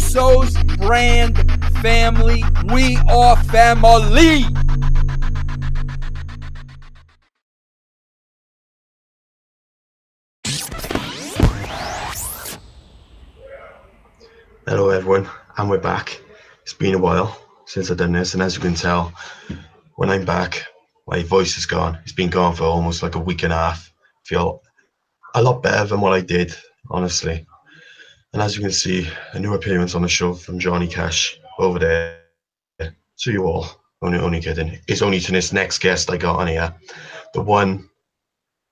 Russos brand family. We are family. Hello everyone, and we're back. It's been a while since I've done this, and as you can tell, when I'm back, my voice is gone. It's been gone for almost like a week and a half. I feel a lot better than what I did, honestly. And as you can see, a new appearance on the show from Johnny Cash over there. To you all. Only kidding. It's only to this next guest I got on here. The one,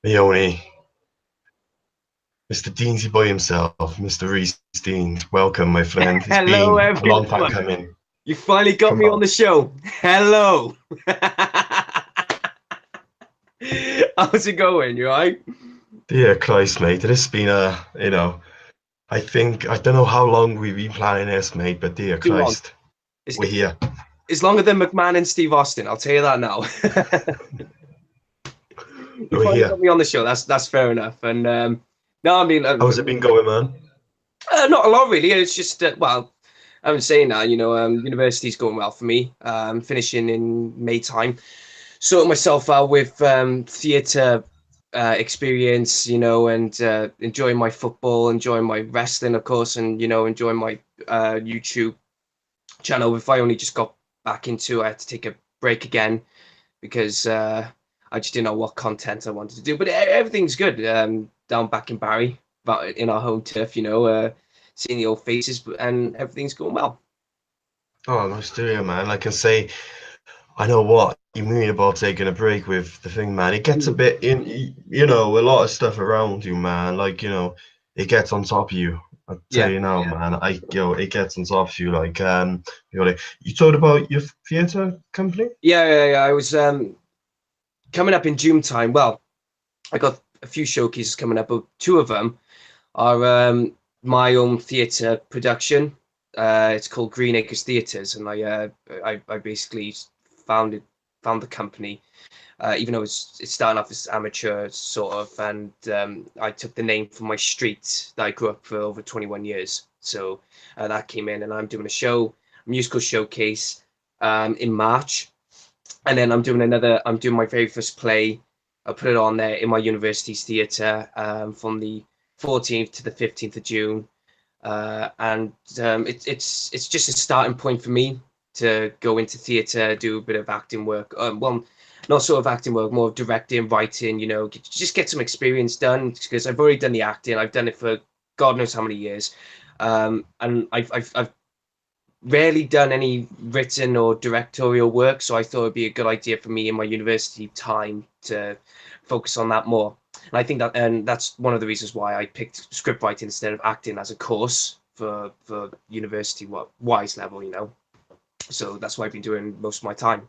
the only, Mr. Deansy Boy himself, Mr. Reese Dean. Welcome, my friend. It's Hello, been everyone. a long time coming. You finally got Come me on. on the show. Hello. How's it going? You all right? Dear Christ, mate. It has been I don't know how long we've been planning this, mate, but dear Too long. Christ, we're here. It's longer than McMahon and Steve Austin. I'll tell you that now. You We're finally here. got me on the show. That's fair enough. And no, I mean, How's it been going, man? not a lot really. It's just well, I'm saying that university's going well for me. Finishing in May time, sorting myself out with theatre experience, and enjoying my football, enjoying my wrestling, of course, and enjoying my YouTube channel. If I only just got back into, I had to take a break again because I just didn't know what content I wanted to do. But everything's good down back in Barry, but in our home turf, seeing the old faces, and everything's going well. Oh, nice to hear, man. Like I say, I know what you mean about taking a break with the thing, man. It gets a bit a lot of stuff around you, man. Like, it gets on top of you. I'll tell you now, man. It gets on top of you. Like, you told about your theatre company? Yeah. I was coming up in June time. Well, I got a few showcases coming up, but two of them are my own theatre production. It's called Green Acres Theatres, and I basically found the company, even though it's starting off as amateur sort of, and I took the name from my street that I grew up for over 21 years. So that came in, and I'm doing a musical showcase in March, and then I'm doing my very first play. I put it on there in my university's theatre from the 14th to the 15th of June. And it's just a starting point for me to go into theatre, do a bit of acting work. Well, not sort of acting work, more of directing, writing. Just get some experience done, because I've already done the acting. I've done it for God knows how many years, and I've rarely done any written or directorial work. So I thought it'd be a good idea for me in my university time to focus on that more. And I think that's one of the reasons why I picked script writing instead of acting as a course for university wise level, So that's what I've been doing most of my time.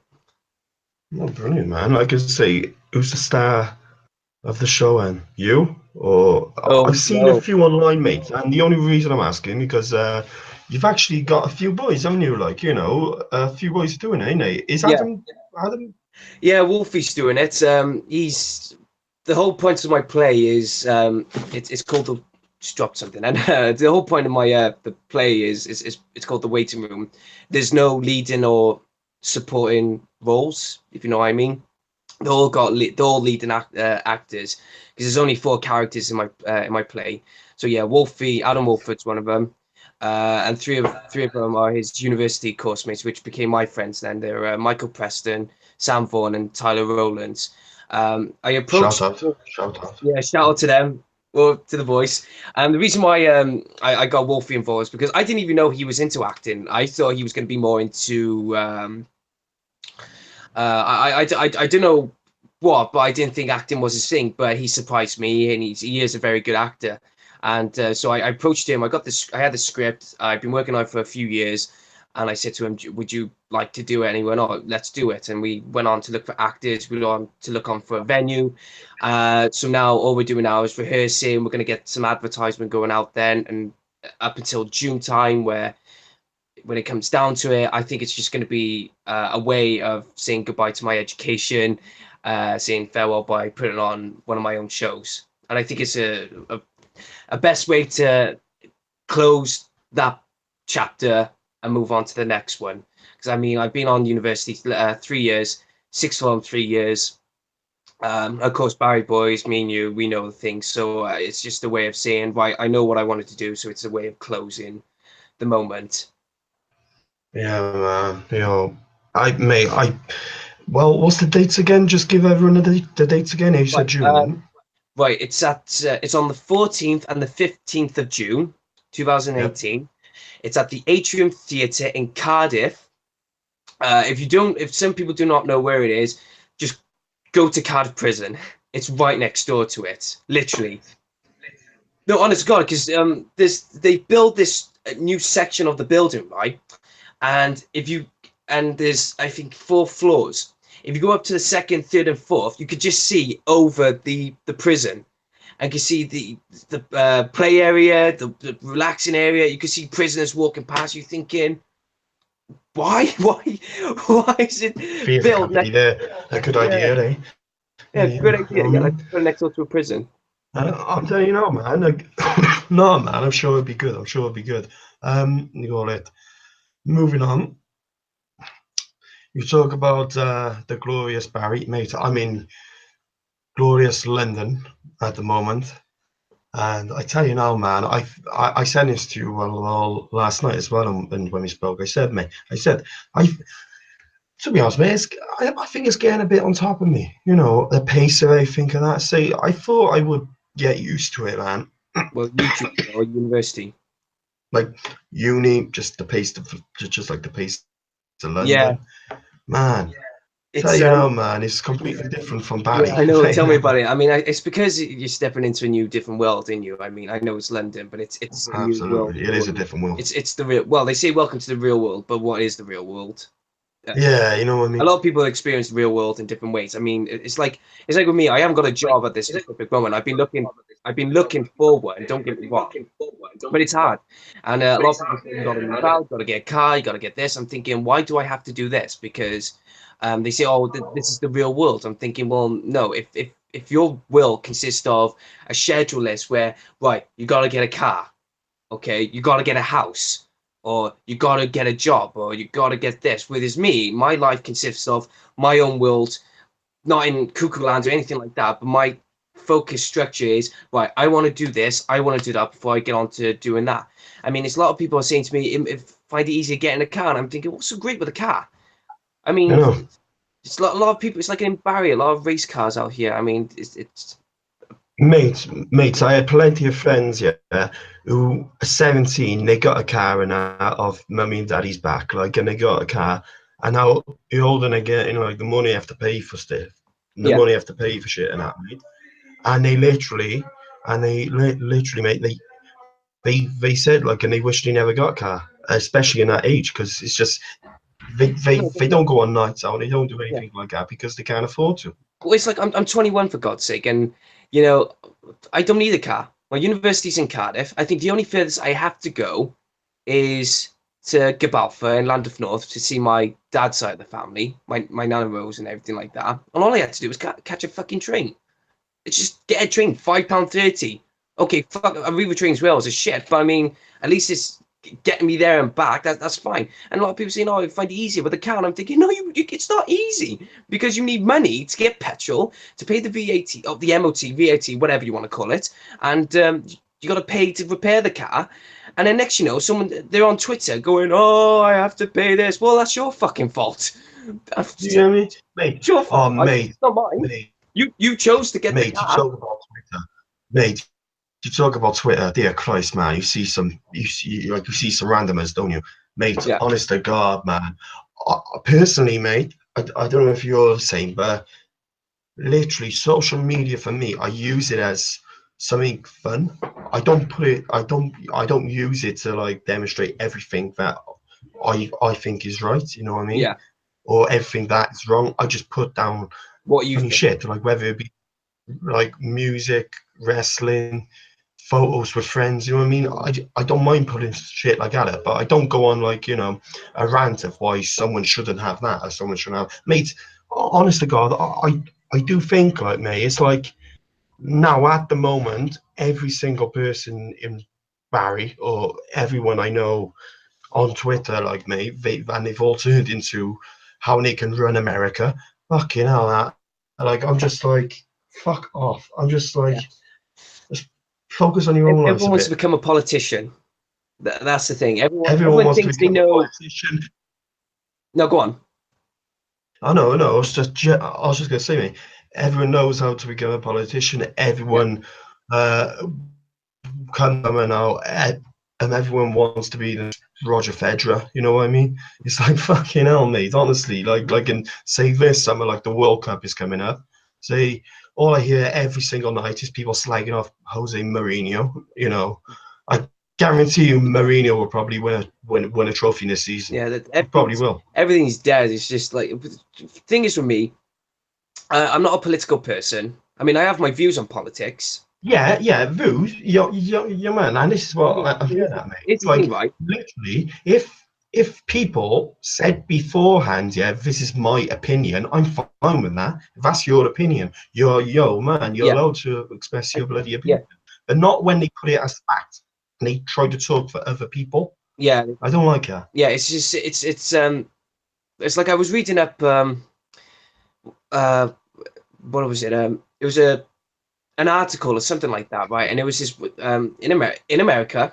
Oh, brilliant, man. Like I say, who's the star of the show, and you? Or I've seen a few online, mate, and the only reason I'm asking because you've actually got a few boys, haven't you? Like, a few boys doing it, ain't they? Is Adam? Yeah, Wolfie's doing it. He's the whole point of my play is it's called the just dropped something, and the whole point of my the play is it's called The Waiting Room. There's no leading or supporting roles, if you know what I mean. They're all leading actors, because there's only 4 characters in my play. So yeah, Adam Wolford's one of them, and three of them are his university course mates, which became my friends. Then they're Michael Preston, Sam Vaughan, and Tyler Rowlands. I approached. Shout out. Yeah, shout out to them. Or to the voice. The reason why I got Wolfie involved is because I didn't even know he was into acting. I thought he was going to be more into I don't know what, but I didn't think acting was his thing. But he surprised me, and he is a very good actor. And so I approached him. I had the script. I've been working on it for a few years, and I said to him, "Would you like to do it?" And he went, "Oh, let's do it." And we went on to look for actors. We went on to look on for a venue. So now all we're doing now is rehearsing. We're going to get some advertisement going out then, and up until June time, where when it comes down to it, I think it's just going to be a way of saying goodbye to my education, saying farewell by putting on one of my own shows. And I think it's a best way to close that chapter and move on to the next one. Because I mean, I've been on university 3 years, sixth form 3 years. Of course, Barry boys, me and you, we know the things. So it's just a way of saying, right, I know what I wanted to do. So it's a way of closing the moment. Yeah, man. You know, well, what's the dates again? Just give everyone the dates again. You said June. Right, it's on the 14th and the 15th of June, 2018. Yep. It's at the Atrium Theatre in Cardiff. If some people do not know where it is, just go to Cardiff Prison. It's right next door to it, literally. No, honest to God, because they build this new section of the building, right? And there's I think 4 floors. If you go up to the 2nd, 3rd, and 4th, you could just see over the prison, and you can see the play area, the relaxing area. You can see prisoners walking past you, thinking, why is it built next? A good idea, eh? Yeah, good idea. Yeah, like put it next door to a prison. I'm telling you now, man. No, man. I'm sure it'd be good. You got it. Moving on. You talk about the glorious Barry, mate. I'm in glorious London at the moment, and I tell you now, man. I sent this to you well last night as well, and when we spoke, I said, to be honest, mate, I think it's getting a bit on top of me. You know, the pace of everything and that. See, I thought I would get used to it, man. Well, YouTube or university, like uni, just the pace just like the pace of London. Yeah, man. It's man, it's completely different from Barry. Yeah, I know. Tell me about it. I mean, it's because you're stepping into a new, different world, in you. I mean, I know it's London, but it's absolutely a new world. It is a different world. It's the real. Well, they say welcome to the real world, but what is the real world? Yeah, you know what I mean. A lot of people experience the real world in different ways. I mean, it's like with me. I haven't got a job at this specific moment. I've been looking for one. Don't get me wrong, but it's hard. And a lot of people say you got to move out, got to get a car, you got to get this. I'm thinking, why do I have to do this? Because they say, oh, this is the real world. I'm thinking, well, no. If your will consists of a schedule list where, right, you got to get a car, okay, you got to get a house, or you got to get a job, or you got to get this. Whereas me, my life consists of my own world, not in cuckoo land or anything like that, but my focus structure is, right, I want to do this, I want to do that before I get on to doing that. I mean, it's a lot of people are saying to me, find it easier getting a car, and I'm thinking, what's so great with a car? I mean, it's a lot of people, it's like an barrier, a lot of race cars out here. I mean, it's Mates, I had plenty of friends, who are 17, they got a car and out of mummy and daddy's back, like, and they got a car, and now you're older and they get, you know, like the money you have to pay for stuff, the money you have to pay for shit and that, mate. And they literally, mate, they said, like, and they wish they never got a car, especially in that age, because it's just, they don't go on nights out, they don't do anything like that because they can't afford to. Well, it's like, I'm 21 for God's sake, and you know, I don't need a car. My university's in Cardiff. I think the only furthest I have to go is to Gibraltar in Llandaff North to see my dad's side of the family, my Nana Rose and everything like that. And all I had to do was catch a fucking train. It's just get a train, £5.30. Okay, fuck, Arriva trains Wales is shit, but I mean, at least it's getting me there and back. That's fine. And a lot of people saying, "Oh, I find it easier with a car." And I'm thinking, no, it's not easy, because you need money to get petrol, to pay the VAT, or the MOT, VAT, whatever you want to call it, and you got to pay to repair the car. And then next, you know, they're on Twitter going, "Oh, I have to pay this." Well, that's your fucking fault. You know what I mean, mate? It's your fault. Oh, mate, it's not mine. Mate, you chose to get the car. You talk about Twitter, mate. You talk about Twitter, dear Christ, man. You see some randomers, don't you, mate? Yeah. Honest to God, man. Personally, mate, I don't know if you're the same, but literally, social media for me, I use it as something fun. I don't use it to like demonstrate everything that I think is right. You know what I mean? Yeah. Or everything that is wrong. I just put down what you think. Shit, like whether it be like music, wrestling, photos with friends, you know what I mean? I don't mind putting shit like that, but I don't go on like, you know, a rant of why someone shouldn't have that or someone shouldn't have. Mate, honest to God, I do think, like, mate, it's like now at the moment, every single person in Barry or everyone I know on Twitter, like, mate, they've all turned into how they can run America. Fucking hell, that. Like, I'm just like, fuck off. I'm just like, just focus on your own lives Everyone a wants to bit. become a politician. That's the thing. Everyone Everyone wants to thinks they become a know. politician. No, go on. I know. I was just gonna say, mate. Everyone knows how to become a politician. Everyone can come out, and everyone wants to be the Roger Federer. You know what I mean? It's like fucking hell, mate. Honestly, and say this summer, like the World Cup is coming up. Say all I hear every single night is people slagging off Jose Mourinho. You know, I guarantee you, Mourinho will probably win a trophy this season. Yeah, He probably will. Everything's dead. It's just like the thing is with me. I'm not a political person. I mean, I have my views on politics. Yeah, views. Your man, and this is what I'm hearing at, mate. It's the Like, thing, right? literally, if people said beforehand, yeah, this is my opinion, I'm fine with that. If that's your opinion, you're allowed to express your bloody opinion. But not when they put it as fact and they try to talk for other people. Yeah, I don't like that. yeah. It's just it's like I was reading up what was it? It was an article or something like that, right? And it was this in America,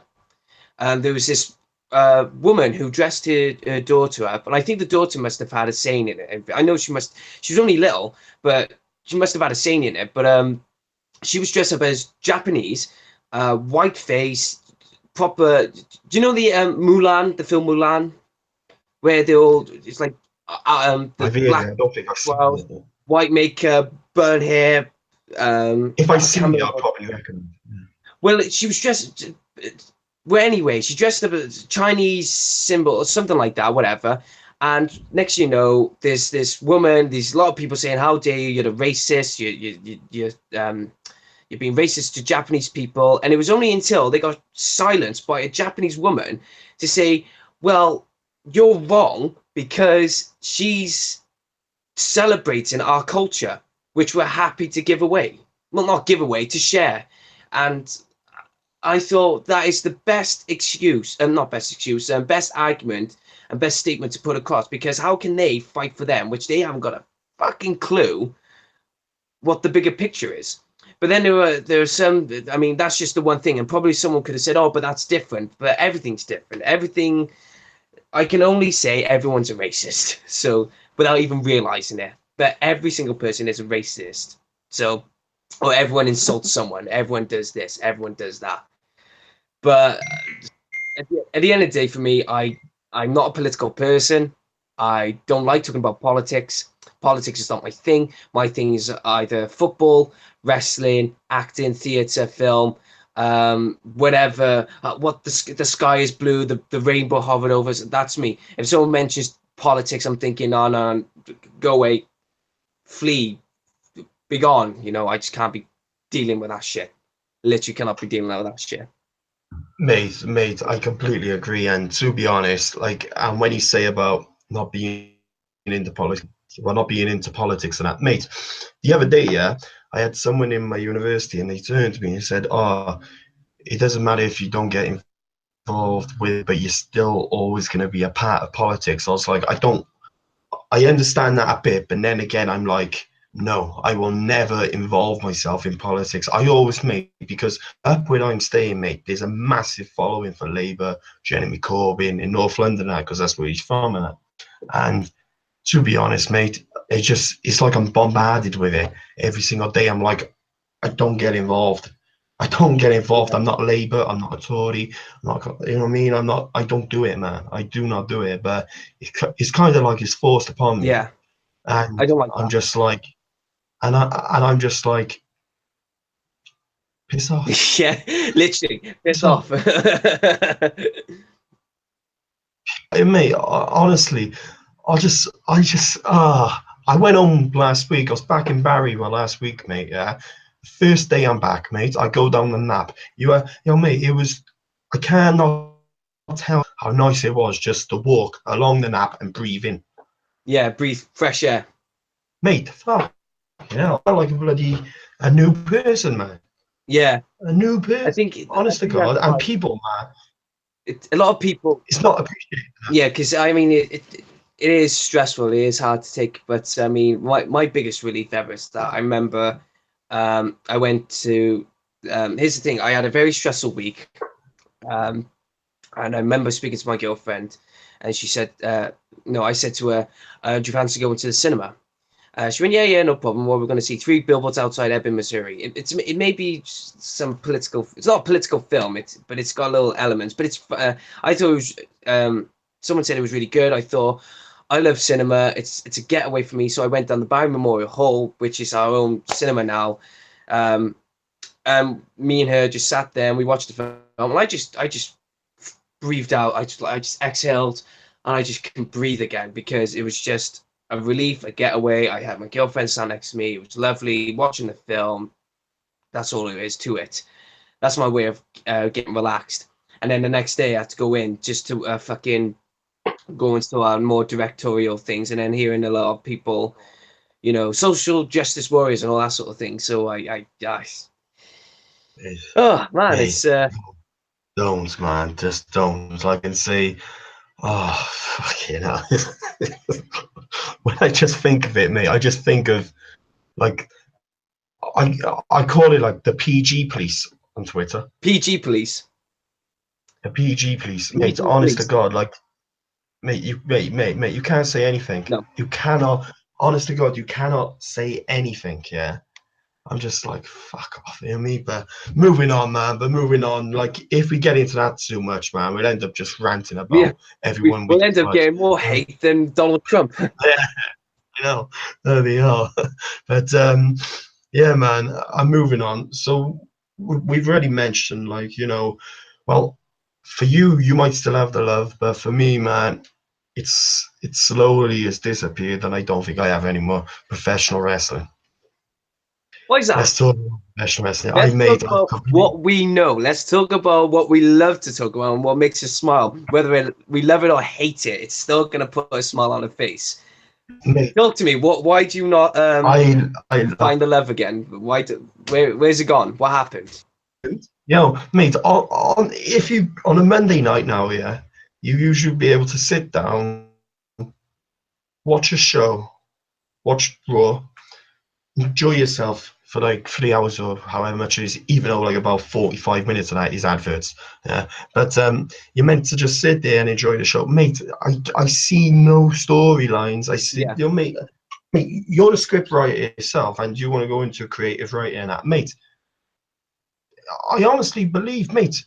there was this woman who dressed her daughter up, and I think the daughter must have had a saying in it. I know she was only little, but she must have had a saying in it. But she was dressed up as Japanese, white face, proper. Do you know the Mulan, the film Mulan, where they all it's like the black, I don't think I've seen it. white makeup, burnt hair. If I see it, I'll probably recommend it. Well, she was dressed. Well, anyway, she dressed up as a Chinese symbol or something like that, whatever. And next, you know, there's this woman. There's a lot of people saying, "How dare you? You're a racist. You're being racist to Japanese people." And it was only until they got silenced by a Japanese woman to say, "Well, you're wrong because she's celebrating our culture, which we're happy to give away. Well, not give away, to share." And I thought that is the best excuse, and not best excuse, best argument and best statement to put across, because how can they fight for them, which they haven't got a fucking clue what the bigger picture is? But then there are some, I mean, that's just the one thing, and probably someone could have said, "Oh, but that's different," but everything's different. Everything, I can only say everyone's a racist, so without even realizing it, but every single person is a racist. So, or everyone insults someone, everyone does this, everyone does that. But at the end of the day, for me, I'm not a political person. I don't like talking about politics. Politics is not my thing. My thing is either football, wrestling, acting, theatre, film, whatever. What the sky is blue, the rainbow hovered over us. That's me. If someone mentions politics, I'm thinking, "Oh no, go away, flee, be gone." You know, I just can't be dealing with that shit. Literally cannot be dealing with that shit. Mate, I completely agree. And to be honest, like, and when you say about not being into politics, and that, mate, the other day, yeah, I had someone in my university, and they turned to me and said, "Oh, it doesn't matter if you don't get involved with, but you're still always going to be a part of politics." I was like, I understand that a bit, but then again, I'm like, no, I will never involve myself in politics. I always, mate, because up where I'm staying, mate, there's a massive following for Labour, Jeremy Corbyn in North London now, because that's where he's from. And to be honest, mate, it's like I'm bombarded with it every single day. I'm like, I don't get involved. I'm not Labour. I'm not a Tory. I'm not, you know what I mean? I don't do it, man. I do not do it. But it's kind of like it's forced upon me. Yeah. And I don't like I'm that. just like, and I'm just like, piss off. Yeah, literally, piss off. Mate, honestly, I went home last week. I was back in Barry last week, mate. Yeah, first day I'm back, mate. I go down the nap. Mate, I cannot tell how nice it was just to walk along the nap and breathe in. Yeah, breathe fresh air. Mate, fuck, you know, I felt like a new person, man. Yeah. A new person. I think, honest to God, and people, man. a lot of people. It's not appreciated. Yeah, because I mean, it is stressful. It is hard to take. But I mean, my biggest relief ever is that I remember I went to. Here's the thing: I had a very stressful week, and I remember speaking to my girlfriend, and she said, "No," I said to her, "Do you fancy going to the cinema?" She went, yeah, no problem. Well, we're going to see 3 billboards outside Ebbing, Missouri. It may be some political. It's not a political film. But it's got little elements. But it's. I thought it was. Someone said it was really good. I thought, I love cinema. It's a getaway for me. So I went down the Barry Memorial Hall, which is our own cinema now. And me and her just sat there and we watched the film. And I just breathed out. I just exhaled, and I just couldn't breathe again because it was just a relief, a getaway. I had my girlfriend stand next to me. It was lovely watching the film. That's all there is to it. That's my way of getting relaxed. And then the next day I had to go in just to fucking go into more directorial things, and then hearing a lot of people, you know, social justice warriors and all that sort of thing. So I oh man, Mate, it's don't, man, just don't. I can see. Oh, fucking hell. When I just think of it, mate, I just think of, like, I call it like the PG police on Twitter. PG police. The PG police, PG mate. Honest police. to God, like, mate, you can't say anything. No. You cannot. Honest to God, you cannot say anything. Yeah. I'm just like, fuck off, you know me. But moving on, man. But moving on, like, if we get into that too much, man, we'll end up just ranting about everyone. We'll end up getting more hate than Donald Trump. Yeah, I know. There they are. But yeah, man, I'm moving on. So we've already mentioned, like, you know, well, for you, you might still have the love, but for me, man, it slowly has disappeared, and I don't think I have any more professional wrestling. What is that? Let's talk about professional wrestling. Let's talk about what we know. Let's talk about what we love to talk about and what makes us smile. Whether we love it or hate it, it's still going to put a smile on our face. Mate, talk to me. Why do you not I find the love again? Where's it gone? What happened? Yo, mate, if you on a Monday night now, yeah, you usually be able to sit down, watch a show, watch Raw, enjoy yourself for like 3 hours or however much it is, even though like about 45 minutes of that is adverts. Yeah, but you're meant to just sit there and enjoy the show, mate. I see no storylines. I see, you know, mate, you're the script writer yourself, and you want to go into creative writing and that, mate. I honestly believe, mate,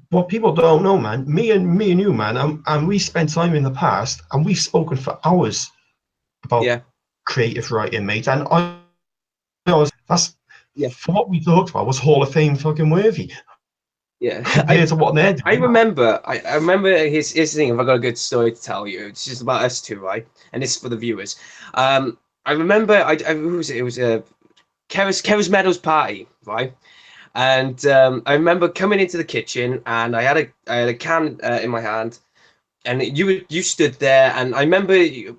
what people don't know, man, me and you, man, and we spent time in the past, and we've spoken for hours about creative writing, mate, and I know that's for what we talked about was Hall of Fame fucking worthy. Yeah, compared to what they're doing. I remember here's the thing. If I got a good story to tell you, it's just about us two, right? And this is for the viewers. I remember who was it? It was Keras Meadows' party, right? And I remember coming into the kitchen, and I had a can in my hand, and you stood there, and I remember you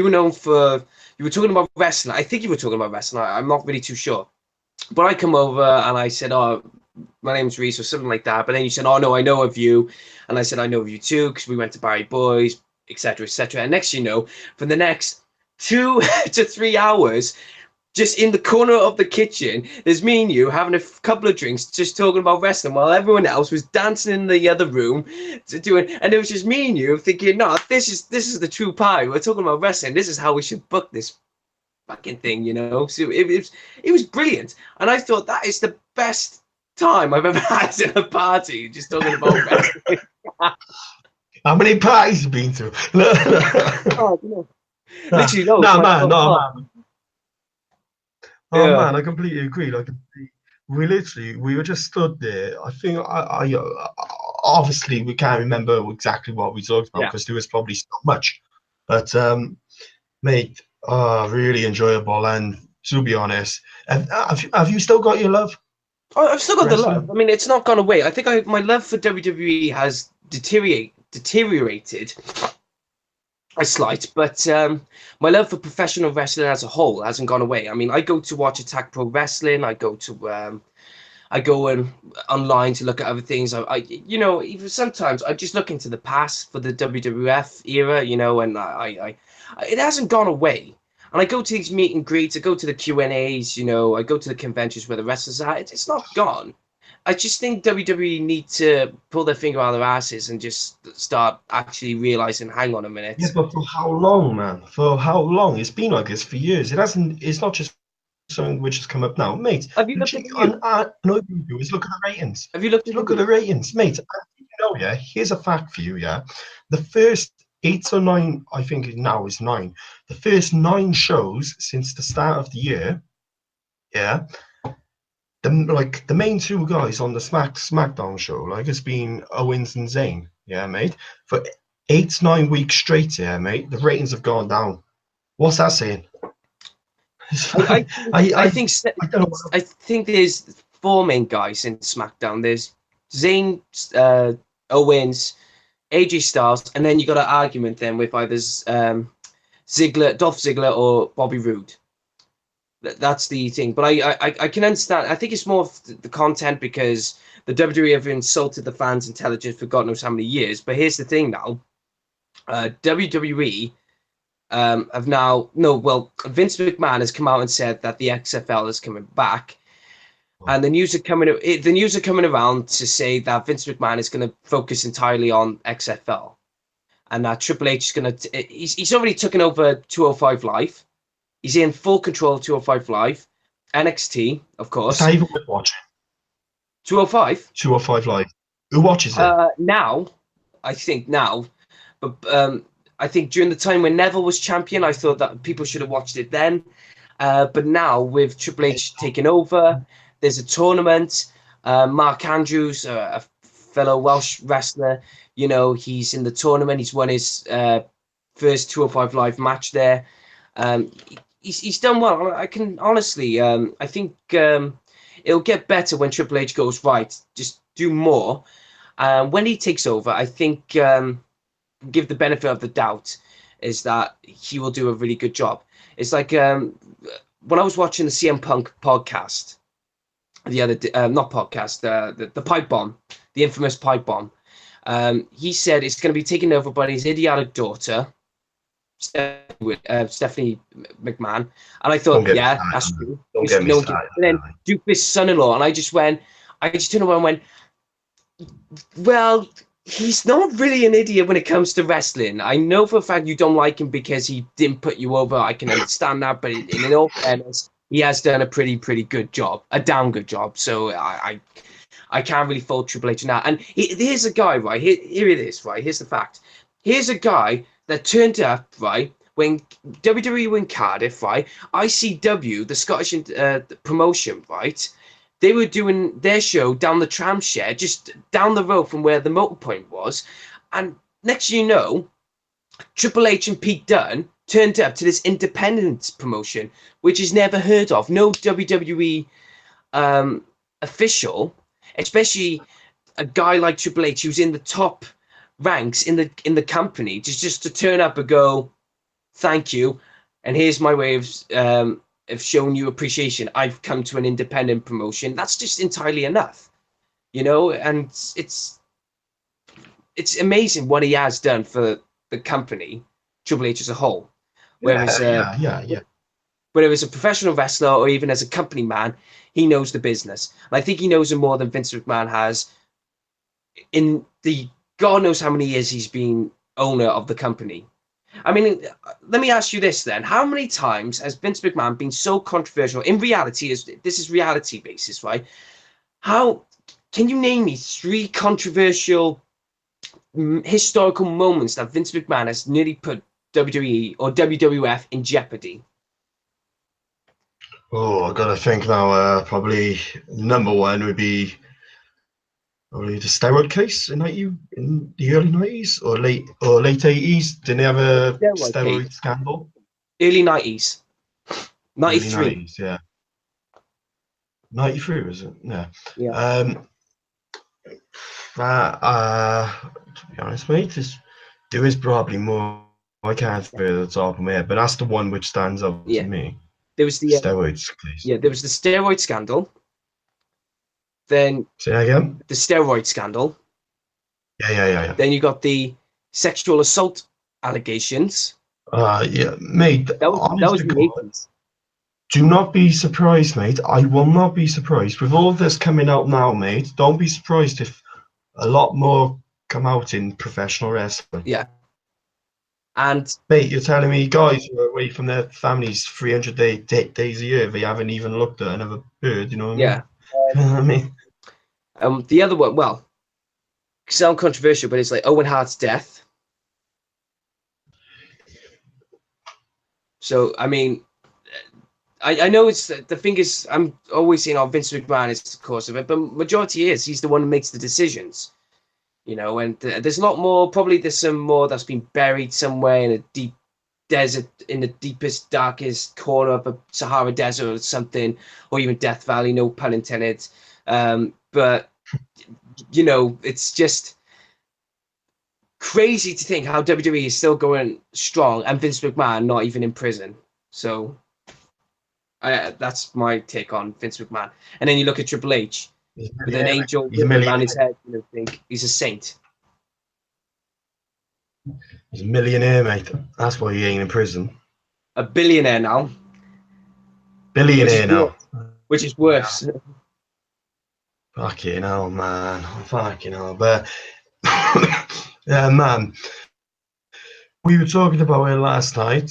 were known for, you were talking about wrestling. I think you were talking about wrestling. I'm not really too sure, but I come over and I said, "Oh, my name's Reese," or something like that. But then you said, "Oh no, I know of you," and I said, "I know of you too," because we went to Barry Boys, etc., etc. And next, you know, for the next 2 to 3 hours, just in the corner of the kitchen, there's me and you having a couple of drinks, just talking about wrestling, while everyone else was dancing in the other room, and it was just me and you thinking, "No, this is the true party. We're talking about wrestling. This is how we should book this fucking thing," you know. So it was brilliant, and I thought that is the best time I've ever had at a party, just talking about wrestling. How many parties have you been to? Literally, no, man. Oh man, I completely agree. Like, we were just stood there. I think I obviously we can't remember exactly what we talked about because there was probably so much. But mate, really enjoyable. And to be honest, have you still got your love? Oh, I've still got the love. I mean, it's not gone away. I think my love for WWE has deteriorated a slight, but my love for professional wrestling as a whole hasn't gone away. I mean, I go to watch Attack Pro Wrestling. I go to I go online to look at other things. You know, even sometimes I just look into the past for the WWF era, you know, and it hasn't gone away. And I go to these meet and greets, I go to the Q&As, you know, I go to the conventions where the wrestlers are. It's not gone. I just think WWE need to pull their finger out of their asses and just start actually realizing, hang on a minute. Yeah, but for how long, man? For how long? It's been like this for years. It hasn't. It's not just something which has come up now, mate. Have you looked at the Is look at the ratings. Have you looked at Look at the ratings, mate. You know, yeah. Here's a fact for you, yeah. The first 8 or 9, I think now is 9. The first 9 shows since the start of the year, yeah. The main 2 guys on the Smackdown show, like, it's been Owens and Zayn, yeah, mate. For 8-9 weeks straight, yeah, mate. The ratings have gone down. What's that saying? I think there's 4 main guys in SmackDown. There's Zayn, Owens, AJ Styles, and then you got an argument then with either Ziggler, Dolph Ziggler, or Bobby Roode. That's the thing. But I can understand. I think it's more of the content, because the WWE have insulted the fans' intelligence for God knows how many years. But here's the thing now. WWE have now Vince McMahon has come out and said that the XFL is coming back, and the news are coming around to say that Vince McMahon is going to focus entirely on XFL, and that Triple H is going to he's already taken over 205 Live. He's in full control of 205 Live, NXT, of course. It's even worth watching. 205. 205 Live. Who watches it? Now, I think now, but I think during the time when Neville was champion, I thought that people should have watched it then. But now, with Triple H taking over, there's a tournament. Mark Andrews, a fellow Welsh wrestler, you know, he's in the tournament. He's won his first 205 Live match there. He's done well. I can honestly, I think it'll get better when Triple H goes, right, just do more. When he takes over, I think, give the benefit of the doubt, is that he will do a really good job. It's like when I was watching the CM Punk podcast, not podcast, the pipe bomb, the infamous pipe bomb. He said it's going to be taken over by his idiotic daughter, Stephanie McMahon, and I thought, yeah, that's true. And then Duke's son-in-law, and I just turned around and went, well, he's not really an idiot when it comes to wrestling. I know for a fact you don't like him because he didn't put you over. I can understand that, but in all fairness, he has done a pretty good job, a damn good job. So I can't really fault Triple H now. And here's a guy, right? Here it is, right? Here's the fact. Here's a guy that turned up, right, when WWE were in Cardiff, right? ICW, the Scottish promotion, right? They were doing their show down the tram shed, just down the road from where the motor point was. And next you know, Triple H and Pete Dunne turned up to this independent promotion, which is never heard of. No WWE official, especially a guy like Triple H, who's in the top ranks in the company, just to turn up and go, thank you, and here's my way of showing you appreciation. I've come to an independent promotion. That's just entirely enough, you know. And it's amazing what he has done for the company, Triple H as a whole. Whereas whether as a professional wrestler or even as a company man, he knows the business. And I think he knows it more than Vince McMahon has in the God knows how many years he's been owner of the company. I mean, let me ask you this then. How many times has Vince McMahon been so controversial? In reality, this is reality basis, right? How can you name me 3 controversial historical moments that Vince McMahon has nearly put WWE or WWF in jeopardy? Oh, I gotta think now. Probably number 1 would be probably the steroid case in the early 90s or late 80s. Didn't they have a steroid scandal? Early 90s. 93. Early 90s, yeah. 93, was it? Yeah. To be honest, mate, there is probably more. I can't think of the top of my head, but that's the one which stands out to me. There was the steroids case. Yeah, there was the steroid scandal. Then Say that again. the steroid scandal. Yeah. Then you got the sexual assault allegations. Yeah, mate. That was Honest to in the God, 80s. do not be surprised, mate. I will not be surprised with all of this coming out now, mate. Don't be surprised if a lot more come out in professional wrestling. Yeah. And Mate, you're telling me guys who are away from their families 300 days a year, they haven't even looked at another bird, you know what I mean? yeah. You know what I mean? The other one, well, sound controversial, but it's like Owen Hart's death. So, I mean, I know it's the thing is, I'm always saying, Vince McMahon is the cause of it, but majority is he's the one who makes the decisions, you know. And there's a lot more. Probably there's some more that's been buried somewhere in a deep desert, in the deepest, darkest corner of a Sahara Desert or something, or even Death Valley. No pun intended. But you know, it's just crazy to think how WWE is still going strong and Vince McMahon not even in prison. So. That's my take on Vince McMahon. And then you look at Triple H with an angel around his head, and you think he's a saint. He's a millionaire, mate. That's why he ain't in prison. A billionaire now. Billionaire now. Which is worse. Fucking hell, man. Fucking hell. But, yeah, man. We were talking about it last night.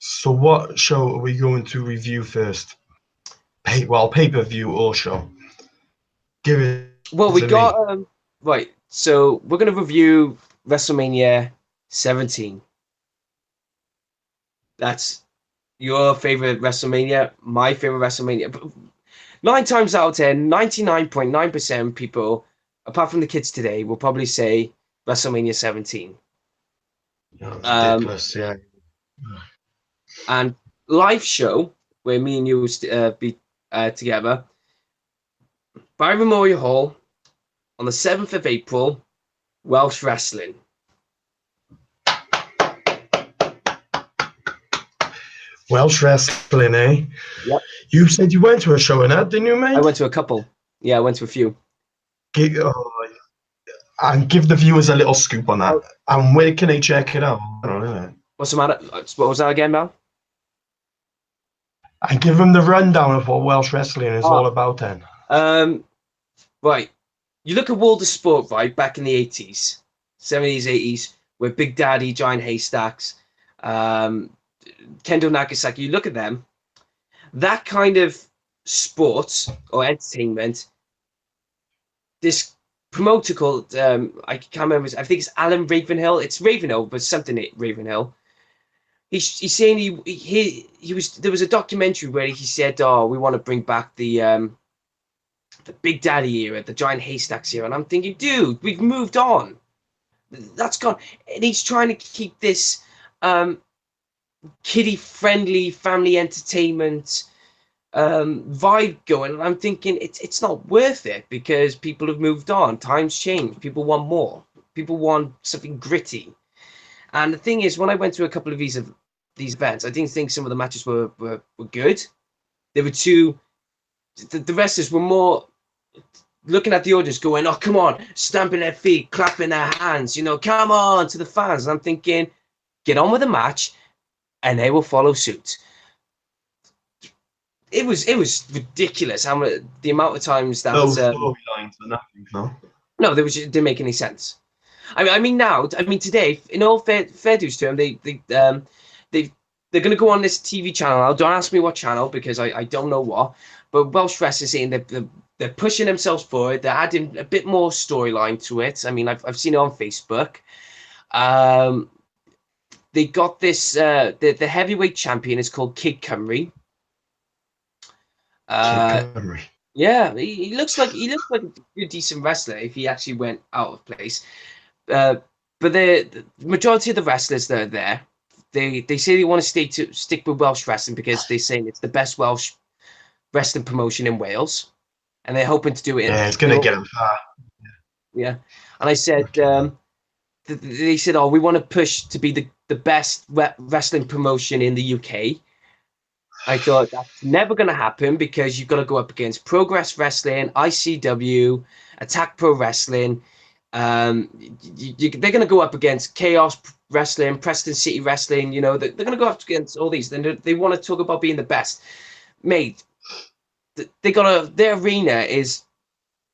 So what show are we going to review first? Pay-per-view or show? Give it. Well, we got right. So we're going to review WrestleMania 17. That's your favorite WrestleMania, my favorite WrestleMania. But 9 times out of 10, 99.9% people, apart from the kids today, will probably say WrestleMania 17. Ridiculous, yeah. And live show where me and you will be together by Memorial Hall on the 7th of April, Welsh Wrestling. Welsh Wrestling, eh? Yep. You said you went to a show in that, didn't you, mate? I went to a couple. Yeah, I went to a few. And give the viewers a little scoop on that. And where can they check it out? I don't know. What's the matter? What was that again, Mel? And give them the rundown of what Welsh Wrestling is all about then. Right. You look at World of Sport, right, back in the 80s, 70s, 80s, where Big Daddy, Giant Haystacks, Kendo Nagasaki, you look at them, that kind of sport or entertainment, this promoter called, I can't remember, I think it's Alan Ravenhill. It's Ravenhill, but something Ravenhill. He's saying he was, there was a documentary where he said, oh, we want to bring back the Big Daddy era, the Giant Haystacks era. And I'm thinking, dude, we've moved on. That's gone. And he's trying to keep this kiddie-friendly family entertainment vibe going. And I'm thinking it's not worth it because people have moved on. Times change. People want more. People want something gritty. And the thing is, when I went to a couple of these events, I didn't think some of the matches were good. There were two. The wrestlers were more looking at the audience, going, "Oh, come on!" Stamping their feet, clapping their hands. You know, come on to the fans. And I'm thinking, get on with the match, and they will follow suit. It was ridiculous how much, the amount of times that storylines and nothing, no. No, it didn't make any sense. I mean today, in all fair dues to them, they're going to go on this TV channel now. Don't ask me what channel because I don't know what. But Welsh Wrestling saying they're pushing themselves forward. They're adding a bit more storyline to it. I mean, I've seen it on Facebook. They got this. The heavyweight champion is called Kid Cymru. Kid Cymru. Yeah, he looks like a decent wrestler if he actually went out of place. But the majority of the wrestlers that are there, they say they want to stick with Welsh wrestling because they're saying it's the best Welsh wrestling promotion in Wales, and they're hoping to do it. Yeah, it's going to get them far. Yeah, and I said, they said, oh, we want to push to be the best wrestling promotion in the UK. I thought that's never going to happen because you've got to go up against Progress Wrestling, ICW, Attack Pro Wrestling. They're going to go up against Chaos Wrestling, Preston City Wrestling. You know, they're going to go up against all these. Then they want to talk about being the best, mate. Their arena is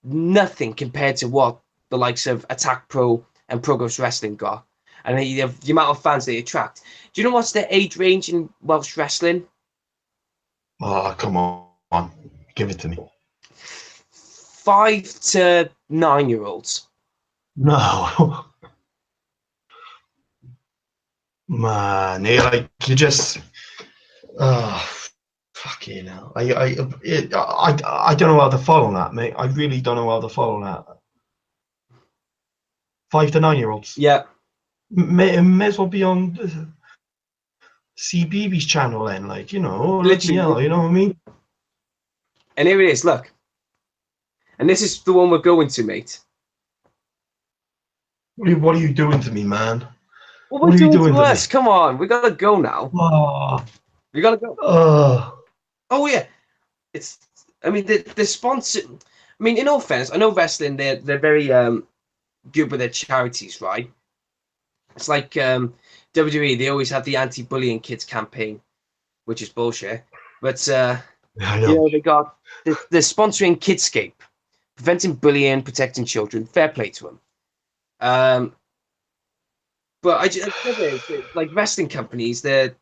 nothing compared to what the likes of Attack Pro and Progress Wrestling got, and the amount of fans they attract. Do you know what's the age range in Welsh Wrestling? Oh, come on. Give it to me. 5 to 9-year-olds. No. Man, you just... Oh, fucking hell. I don't know how to follow that, mate. I really don't know how to follow that. 5 to 9-year-olds. Yeah. May as well be on CBeebies channel then, like, you know, literally, hell, you know what I mean? And here it is, look. And this is the one we're going to, mate. What are you doing to me, man? What are you doing to us? Come on, we gotta go now. Oh. We gotta go. Oh yeah, I mean, the sponsor. I mean, in all fairness, I know wrestling. They're very good with their charities, right? It's like WWE. They always have the anti-bullying kids campaign, which is bullshit. But you know, they're sponsoring Kidscape, preventing bullying, protecting children. Fair play to them. But I just like wrestling companies. They're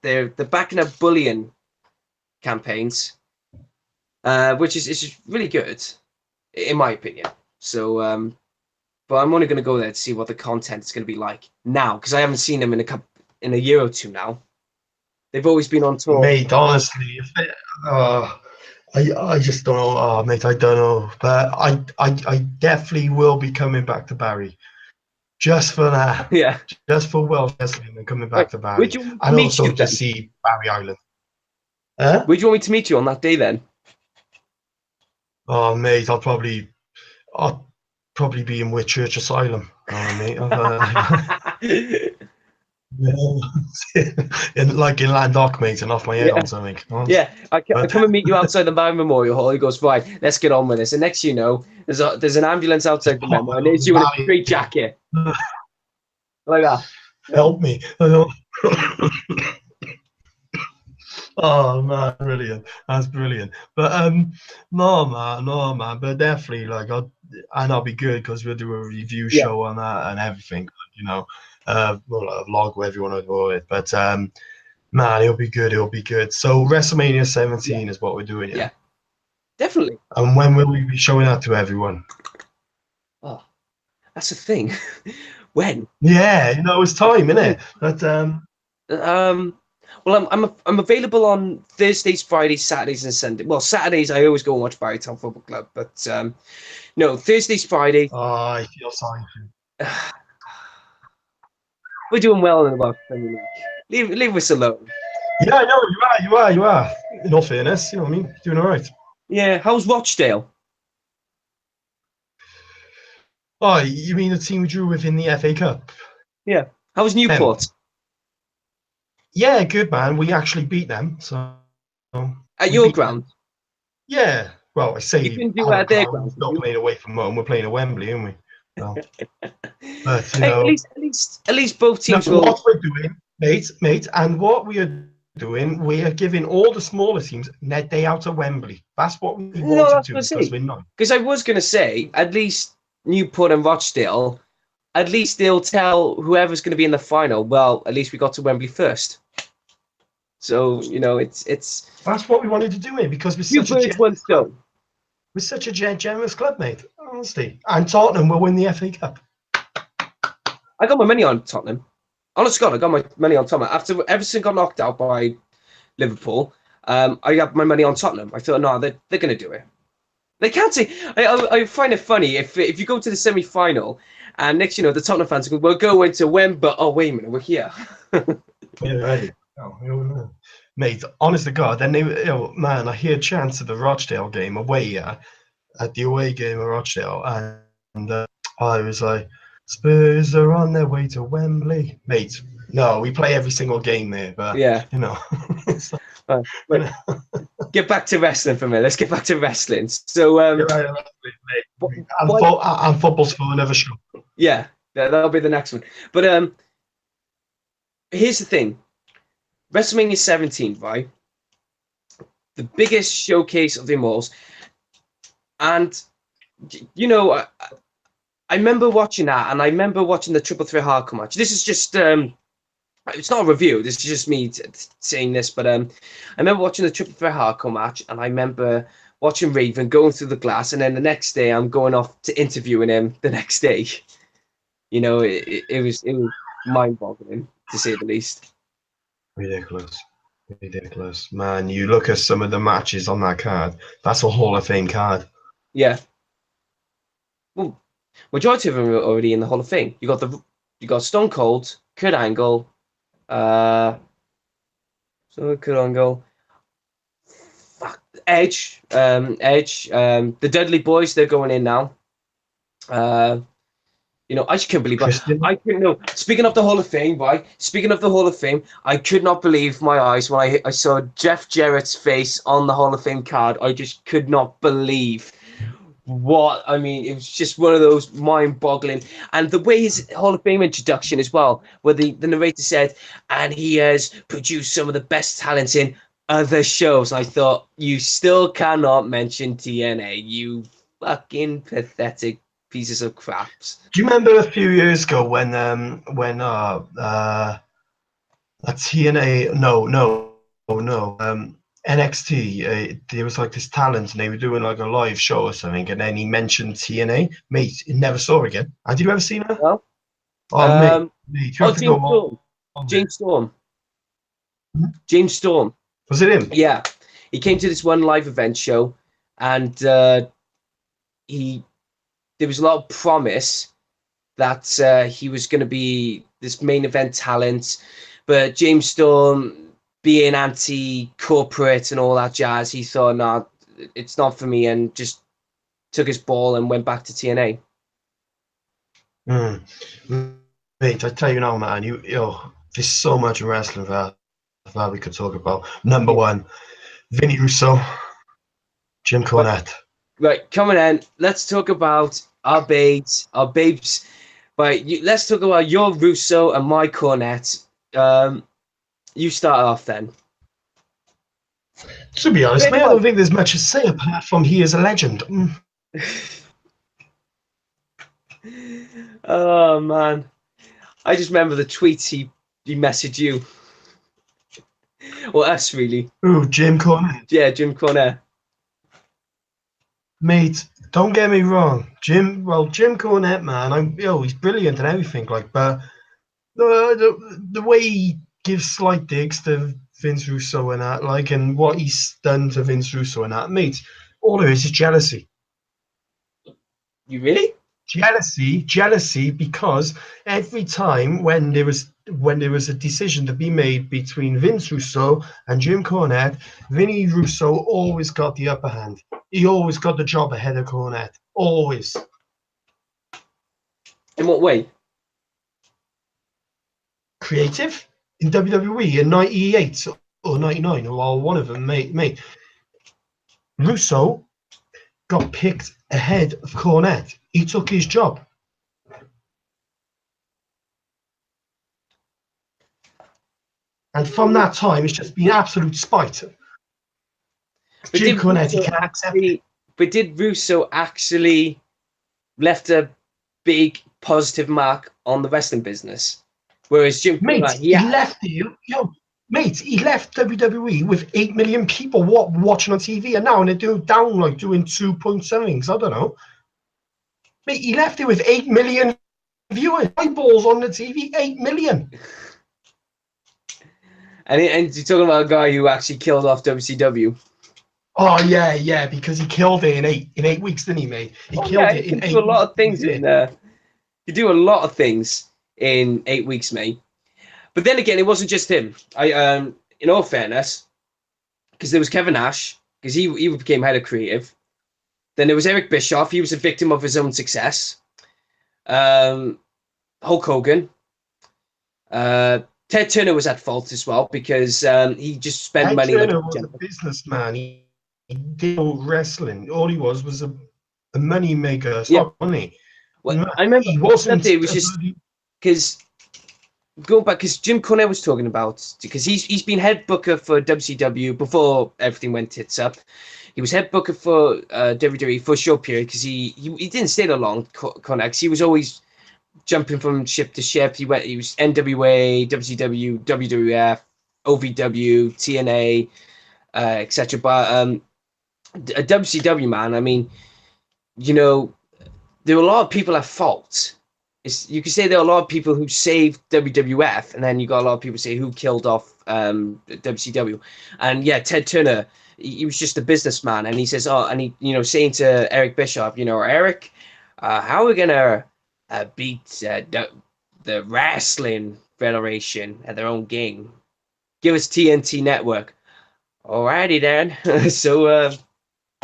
backing up bullying campaigns, which is just really good, in my opinion. So, but I'm only going to go there to see what the content is going to be like now, because I haven't seen them in a year or two now. They've always been on tour. Mate, honestly, I just don't know. Oh, mate, I don't know, but I definitely will be coming back to Barry. Just for that. Yeah. Just for Welsh Wrestling and coming back to Barry. And also to see Barry Island. Where do you want me to meet you on that day then? Oh, mate, I'll probably be in Whitchurch Asylum. Oh, mate. in Landock, mate, and off my head on something. Yeah, I come and meet you outside the Barry Memorial Hall. He goes, right, let's get on with this. And next you know, there's an ambulance outside the memo, and it's you in a straight jacket. Like that. Help me. Oh man, brilliant. That's brilliant. But no man, but definitely I'll be good because we'll do a review show on that and everything, you know. A vlog, whatever you want to call it. But man, it'll be good. So WrestleMania 17 is what we're doing, yeah. Definitely. And when will we be showing that to everyone? Oh, that's the thing. When? Yeah, you know, it's time, isn't it? But well, I'm available on Thursdays, Fridays, Saturdays, and Sundays. Well, Saturdays I always go and watch Barrytown Football Club, but no, Thursdays, Fridays. Oh, I feel sorry for you. We're doing well in the Welsh Premier League. Leave us alone. Yeah, I know you are. In all fairness, you know what I mean. Doing all right. Yeah. How's Rochdale? Oh, you mean the team we drew with in the FA Cup? Yeah. How was Newport? Yeah, good man. We actually beat them. So at your ground? Yeah. Well, I say you can do at their ground. We're not playing away from home. We're playing at Wembley, aren't we? So, but, you know, at least both teams will. What we're doing, mate, and what we are doing, we are giving all the smaller teams their day out at Wembley. That's what we wanted to because we're not. Because I was going to say, at least Newport and Rochdale, at least they'll tell whoever's going to be in the final, well, at least we got to Wembley first. So, you know, it's that's what we wanted to do, mate, because we're such a generous club, mate, honestly. And Tottenham will win the FA Cup. I got my money on Tottenham. Honest to God, I got my money on Tottenham. After Everton got knocked out by Liverpool, I got my money on Tottenham. I thought, no, they're going to do it. They can't say. I find it funny if you go to the semi-final and next, you know, the Tottenham fans go, we'll go into Wembley. Oh, wait a minute, we're here. Yeah, right. Oh, mate, honest to God, then man, I hear chants of the Rochdale game away at the away game of Rochdale, and I was like, Spurs are on their way to Wembley, mate. No, we play every single game there, but Yeah. you know, it's like, But you know. get back to wrestling for a minute. Let's get back to wrestling. So, You're right, mate. what- And football's for another show. yeah, that'll be the next one. But here's the thing: WrestleMania 17, right? The biggest showcase of them all, and you know, I remember watching that, and I remember watching the Triple Threat Hardcore match. This is just it's not a review. This is just me saying this, but I remember watching the Triple Threat Hardcore match, and I remember watching Raven going through the glass, and then the next day I'm going off to interviewing him the next day. You know, it was mind-boggling, to say the least. Ridiculous, man. You look at some of the matches on that card. That's a Hall of Fame card. Yeah. Well, majority of them are already in the Hall of Fame. You got Stone Cold, Kurt Angle, Edge, the Dudley Boys. They're going in now. You know, I just couldn't believe it. I couldn't know. Speaking of the Hall of Fame, right? Speaking of the Hall of Fame, I could not believe my eyes when I saw Jeff Jarrett's face on the Hall of Fame card. I just could not believe what I mean. It was just one of those mind-boggling, and the way his Hall of Fame introduction as well, where the narrator said, "And he has produced some of the best talents in other shows." I thought, you still cannot mention TNA, you fucking pathetic pieces of crap. Do you remember a few years ago when TNA? No. NXT, there was like this talent and they were doing like a live show or something, and then he mentioned TNA. Mate, never saw her again. Did you ever see her? No. Oh, mate, you have to go on. James Storm. Hmm? James Storm. Was it him? Yeah. He came to this one live event show, and there was a lot of promise that he was going to be this main event talent, but James Storm, being anti-corporate and all that jazz, he thought, no, it's not for me, and just took his ball and went back to TNA. Mate, I tell you now, man, you know, there's so much in wrestling that we could talk about. Number one, Vinny Russo, Jim Cornette. Right, coming in, let's talk about our babes. Right, let's talk about your Russo and my Cornette. You start off then. To be honest, mate, I don't think there's much to say apart from he is a legend. Oh man, I just remember the tweets he messaged you, or us really. Ooh, Jim Cornette. Yeah, Jim Cornette. Mate, don't get me wrong, Jim Cornette, man, he's brilliant and everything, like, but the way he gives slight digs to Vince Russo and that, like, and what he's done to Vince Russo and that, mate, all it is jealousy. You really? Jealousy, because every time when there was a decision to be made between Vince Russo and Jim Cornette, Vinny Russo always got the upper hand. He always got the job ahead of Cornette. Always. In what way? Creative. In WWE in 98 or 99, or one of them, mate. Russo got picked ahead of Cornette. He took his job. And from that time, it's just been absolute spite. Jim Cornette, he can't accept it. But did Russo actually left a big positive mark on the wrestling business? Whereas Jim Cornette, he left he left WWE with 8 million people watching on TV, and now they're doing 2 point somethings. I don't know. Mate, he left it with 8 million viewers, eyeballs on the TV, 8 million. And you're talking about a guy who actually killed off WCW. Oh yeah, because he killed it in 8 weeks, didn't he, mate? He killed it in 8 weeks. You do a lot of things you do a lot of things in 8 weeks, mate. But then again, it wasn't just him. In all fairness, because there was Kevin Nash, because he became head of creative. Then there was Eric Bischoff. He was a victim of his own success. Hulk Hogan. Ted Turner was at fault as well because he just spent Ted money. Turner Like was a businessman. He did no wrestling. All he was a money maker. yeah. Money. Well, I remember He wasn't. it was just because going back because Jim Cornette was talking about because he's been head booker for WCW before everything went tits up. He was head booker for WWE for a short period because he didn't stay that long. Cornette, he was always jumping from ship to ship. He was NWA, WCW, WWF, OVW, TNA, etc. But a WCW, man, I mean, you know, there were a lot of people at fault. You could say there are a lot of people who saved WWF, and then you got a lot of people say who killed off WCW. And yeah, Ted Turner, he was just a businessman, and he says, and he, saying to Eric Bischoff, Eric, how are we gonna beat the Wrestling Federation at their own game? Give us TNT Network. Alrighty then. So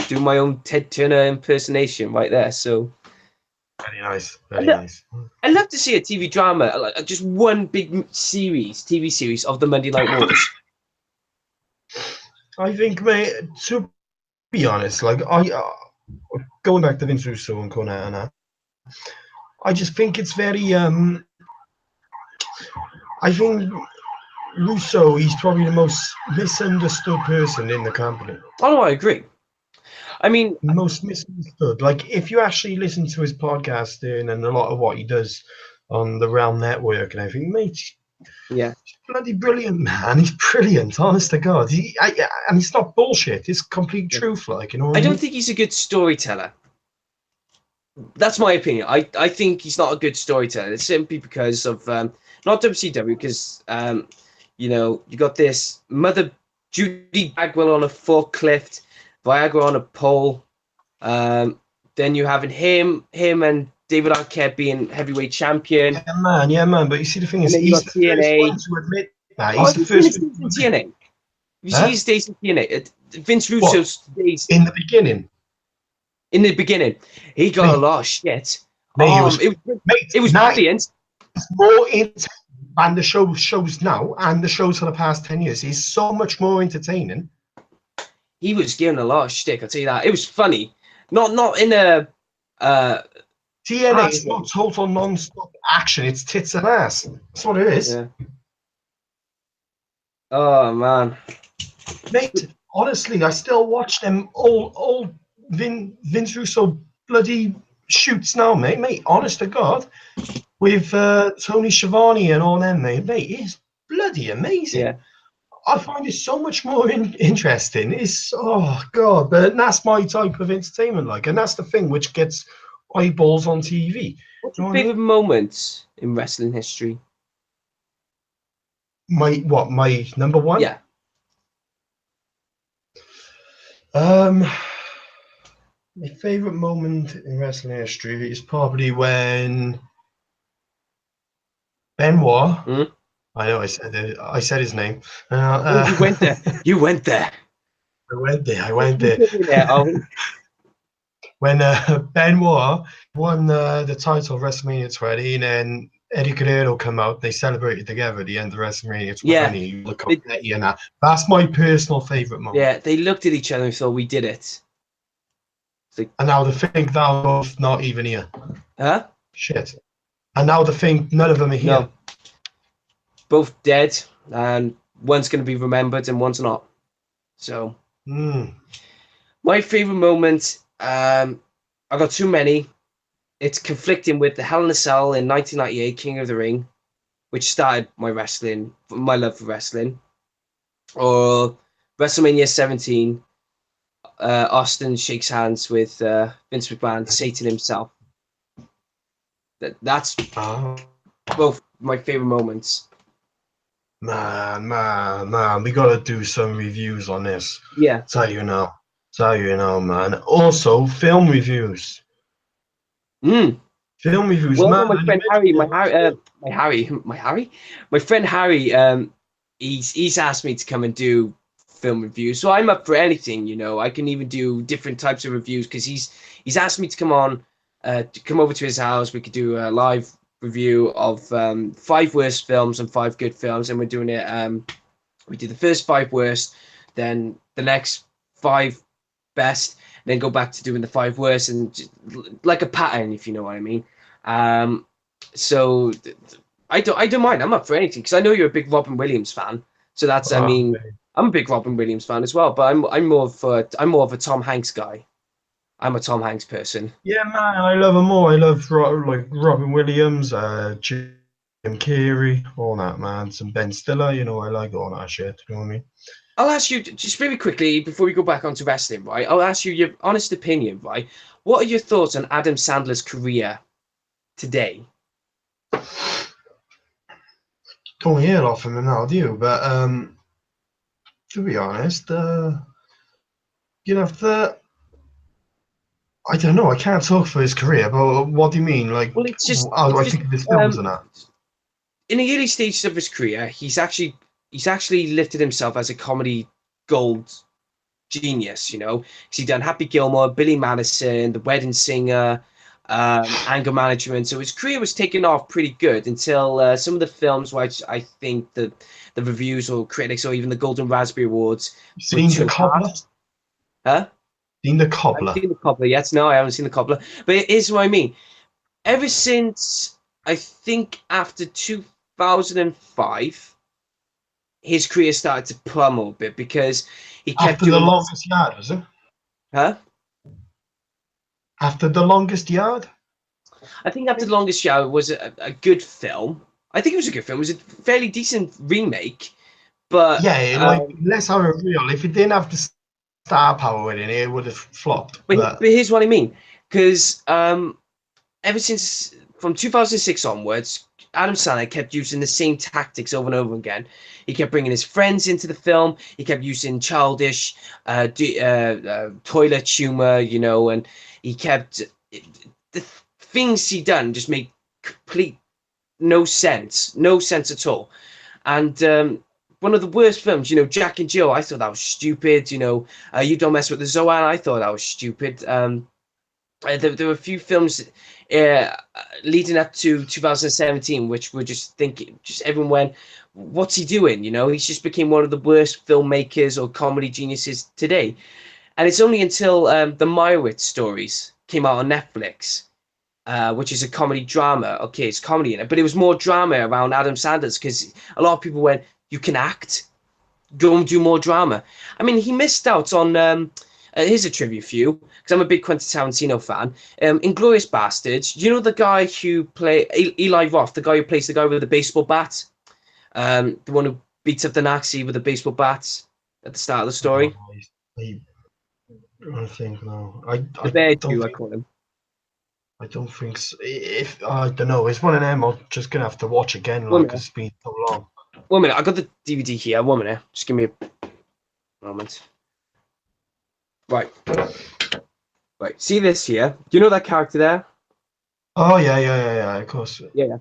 do my own Ted Turner impersonation right there. So very nice, very nice. I'd love to see a TV drama, like just one big TV series of the Monday Night Wars. I think, mate, to be honest, like going back to Vince Russo and Cornette and that, I just think it's very I think Russo, he's probably the most misunderstood person in the company. Oh no, I agree. I mean, most misunderstood. Like, if you actually listen to his podcasting and a lot of what he does on the Realm Network and everything, mate, yeah, he's bloody brilliant, man. He's brilliant, honest to God. And it's not bullshit. It's complete truth, like, you know. I don't think he's a good storyteller. That's my opinion. I think he's not a good storyteller. It's simply because of not WCW, because you got this Mother Judy Bagwell on a forklift, Viagra on a pole. Then you having him and David Arquette being heavyweight champion. Yeah, man. But you see, the thing is, he's the TNA. First one to admit that. He's the first one in TNA. You see his days in TNA. Vince Russo's days in the beginning. In the beginning, he got a lot of shit. Mate, it was brilliant. It's more entertaining than the shows now and the shows for the past 10 years. He's so much more entertaining. He was given a lot of shtick, I'll tell you that. It was funny. Not in a TNA is not total non-stop action. It's tits and ass. That's what it is. Yeah. Oh man. Mate, honestly, I still watch them old Vince Russo bloody shoots now, mate. Mate, honest to God, with Tony Schiavone and all them, mate, it's bloody amazing. Yeah. I find it so much more interesting. It's, oh God, but that's my type of entertainment, like, and that's the thing which gets eyeballs on TV. What's your favorite moment in wrestling history? My number one? Yeah. My favorite moment in wrestling history is probably when Benoit. Mm-hmm. I know I said his name. You went there. You went there. I went there. When Benoit won the title of WrestleMania 20, and then Eddie Guerrero come out, they celebrated together at the end of WrestleMania 20. Yeah. Look up Eddie and that. That's my personal favorite moment. Yeah, they looked at each other and thought, we did it. And now they think they're both not even here. Huh? Shit. And now they think none of them are here. No. Both dead, and one's going to be remembered and one's not. So, my favorite moment, I got too many. It's conflicting with the Hell in a Cell in 1998, King of the Ring, which started my love for wrestling, or WrestleMania 17. Austin shakes hands with Vince McMahon, Satan himself. That's both my favorite moments. Man, we gotta do some reviews on this. Yeah. Tell you now, man. Also, film reviews. Film reviews. Well, man, my friend my friend Harry, he's asked me to come and do film reviews, so I'm up for anything. I can even do different types of reviews because he's asked me to come over to his house. We could do a live review of 5 worst films and 5 good films, and we're doing it. We do the first 5 worst, then the next 5 best, and then go back to doing the 5 worst, and just, like a pattern, if you know what I mean. So I don't mind. I'm up for anything because I know you're a big Robin Williams fan. So that's I mean, I'm a big Robin Williams fan as well, but I'm more of a Tom Hanks guy. I'm a Tom Hanks person. Yeah, man, I love them all. I love like Robin Williams, Jim Carrey, all that, man. Some Ben Stiller, you know, I like all that shit. You know what I mean? I'll ask you just very quickly before we go back onto wrestling, right? I'll ask you your honest opinion, right? What are your thoughts on Adam Sandler's career today? Don't hear a lot from him now, do you? But to be honest, you know, I don't know. I can't talk for his career, but what do you mean? Like, well, it's just I think of his films and that. In the early stages of his career, he's actually lifted himself as a comedy gold genius. You know, he's done Happy Gilmore, Billy Madison, The Wedding Singer, Anger Management. So his career was taking off pretty good until some of the films, which I think the reviews or critics or even the Golden Raspberry Awards. Seen The Cobbler? Huh? Seen The Cobbler? I've seen The Cobbler yet. No, I haven't seen The Cobbler. But here's what I mean. Ever since, I think after 2005, his career started to plummet a bit because he kept After The Longest Yard, was it? Huh? After The Longest Yard? I think After the Longest Yard was a good film. I think it was a good film. It was a fairly decent remake. But yeah, like, let's have it real. If it didn't have the star power in it, it would have flopped. But here's what I mean. Because ever since, from 2006 onwards, Adam Sandler kept using the same tactics over and over again. He kept bringing his friends into the film. He kept using childish toilet humor, you know, and he kept the things he done just made complete no sense at all. And one of the worst films, you know, Jack and Jill, I thought that was stupid. You know, You Don't Mess with the Zoan, I thought that was stupid. There were a few films leading up to 2017, which were just everyone went, what's he doing? You know, he's just became one of the worst filmmakers or comedy geniuses today. And it's only until the Meyerowitz Stories came out on Netflix, which is a comedy drama. Okay, it's comedy in it, but it was more drama around Adam Sandler because a lot of people went, you can act, go and do more drama. I mean, he missed out on... here's a trivia for you, because I'm a big Quentin Tarantino fan. Inglourious Bastards, you know the guy who played Eli Roth, the guy who plays the guy with the baseball bat? The one who beats up the Nazi with the baseball bat at the start of the story? I don't think, no. I call him. I don't think so. I don't know. It's one of them. I'm just going to have to watch again, like, it's been so long. 1 minute, I got the DVD here. 1 minute. Just give me a moment. Right. See this here? Do you know that character there? Oh yeah, of course. Yeah.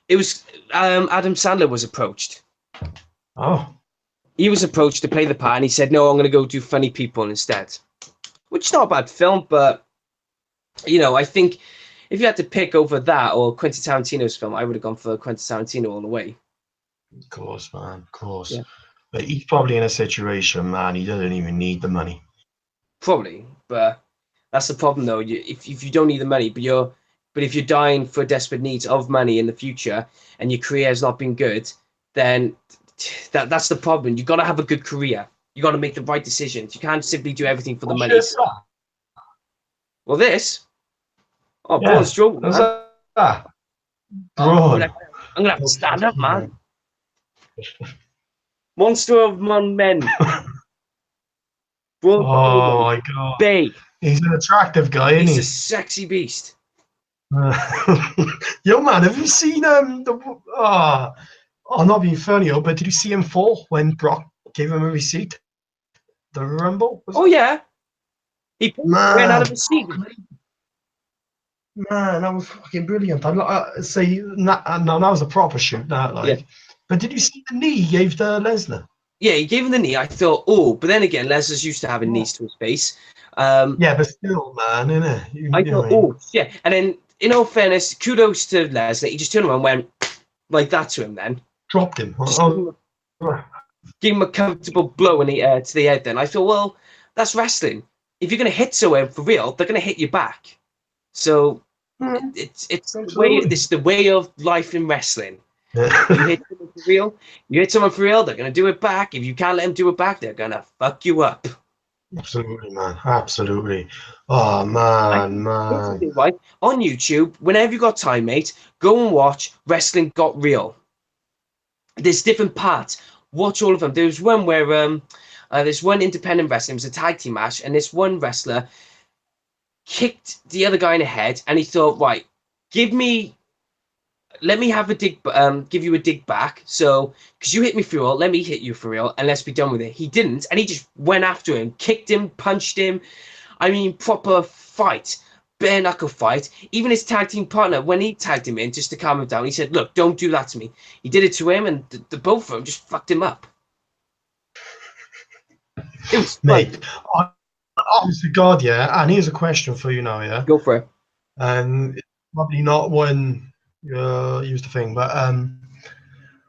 It was Adam Sandler was approached. Oh. He was approached to play the part, and he said, "No, I'm going to go do Funny People instead," which is not a bad film, but you know, I think if you had to pick over that or Quentin Tarantino's film, I would have gone for Quentin Tarantino all the way. Of course, man. Of course. Yeah. But he's probably in a situation, man. He doesn't even need the money. Probably, but that's the problem, though. If you don't need the money, but if you're dying for desperate needs of money in the future, and your career has not been good, then that's the problem. You got to have a good career. You got to make the right decisions. You can't simply do everything for the money. Well, this. Oh, yeah. Braun Strowman. What's that? Braun. I'm gonna have to stand up, man. Monster of men. Braun, oh my god. Bay. He's an attractive guy, isn't he? He's a sexy beast. Yo, man, have you seen I'm not being funny, but did you see him fall when Brock gave him a receipt? The Rumble? Yeah. He ran out of his seat. Man, that was fucking brilliant. I'd say that was a proper shoot. Yeah. But did you see the knee he gave to Lesnar? Yeah, he gave him the knee. I thought, but then again, Lesnar's used to having knees to his face. Yeah, but still, man, innit? I thought, yeah. And then in all fairness, kudos to Lesnar. He just turned around and went like that to him then. Dropped him. Give him a comfortable blow to the head then. I thought, well, that's wrestling. If you're going to hit someone for real, they're going to hit you back. So it's the way of life in wrestling. You hit someone for real, they're going to do it back. If you can't let them do it back, they're going to fuck you up. Absolutely, man. Absolutely. Oh, man. Right? On YouTube, whenever you got time, mate, go and watch Wrestling Got Real. There's different parts. Watch all of them. There's one where there's one independent wrestling. It was a tag team match, and this one wrestler kicked the other guy in the head, and he thought, right, let me have a dig, give you a dig back. So, because you hit me for real, let me hit you for real, and let's be done with it. He didn't, and he just went after him, kicked him, punched him. I mean, proper fight, bare knuckle fight. Even his tag team partner, when he tagged him in just to calm him down, he said, "Look, don't do that to me." He did it to him, and the both of them just fucked him up. It was mate. Honestly, God, yeah. And here's a question for you now, yeah. Go for it. And it's probably not one. Use the thing, but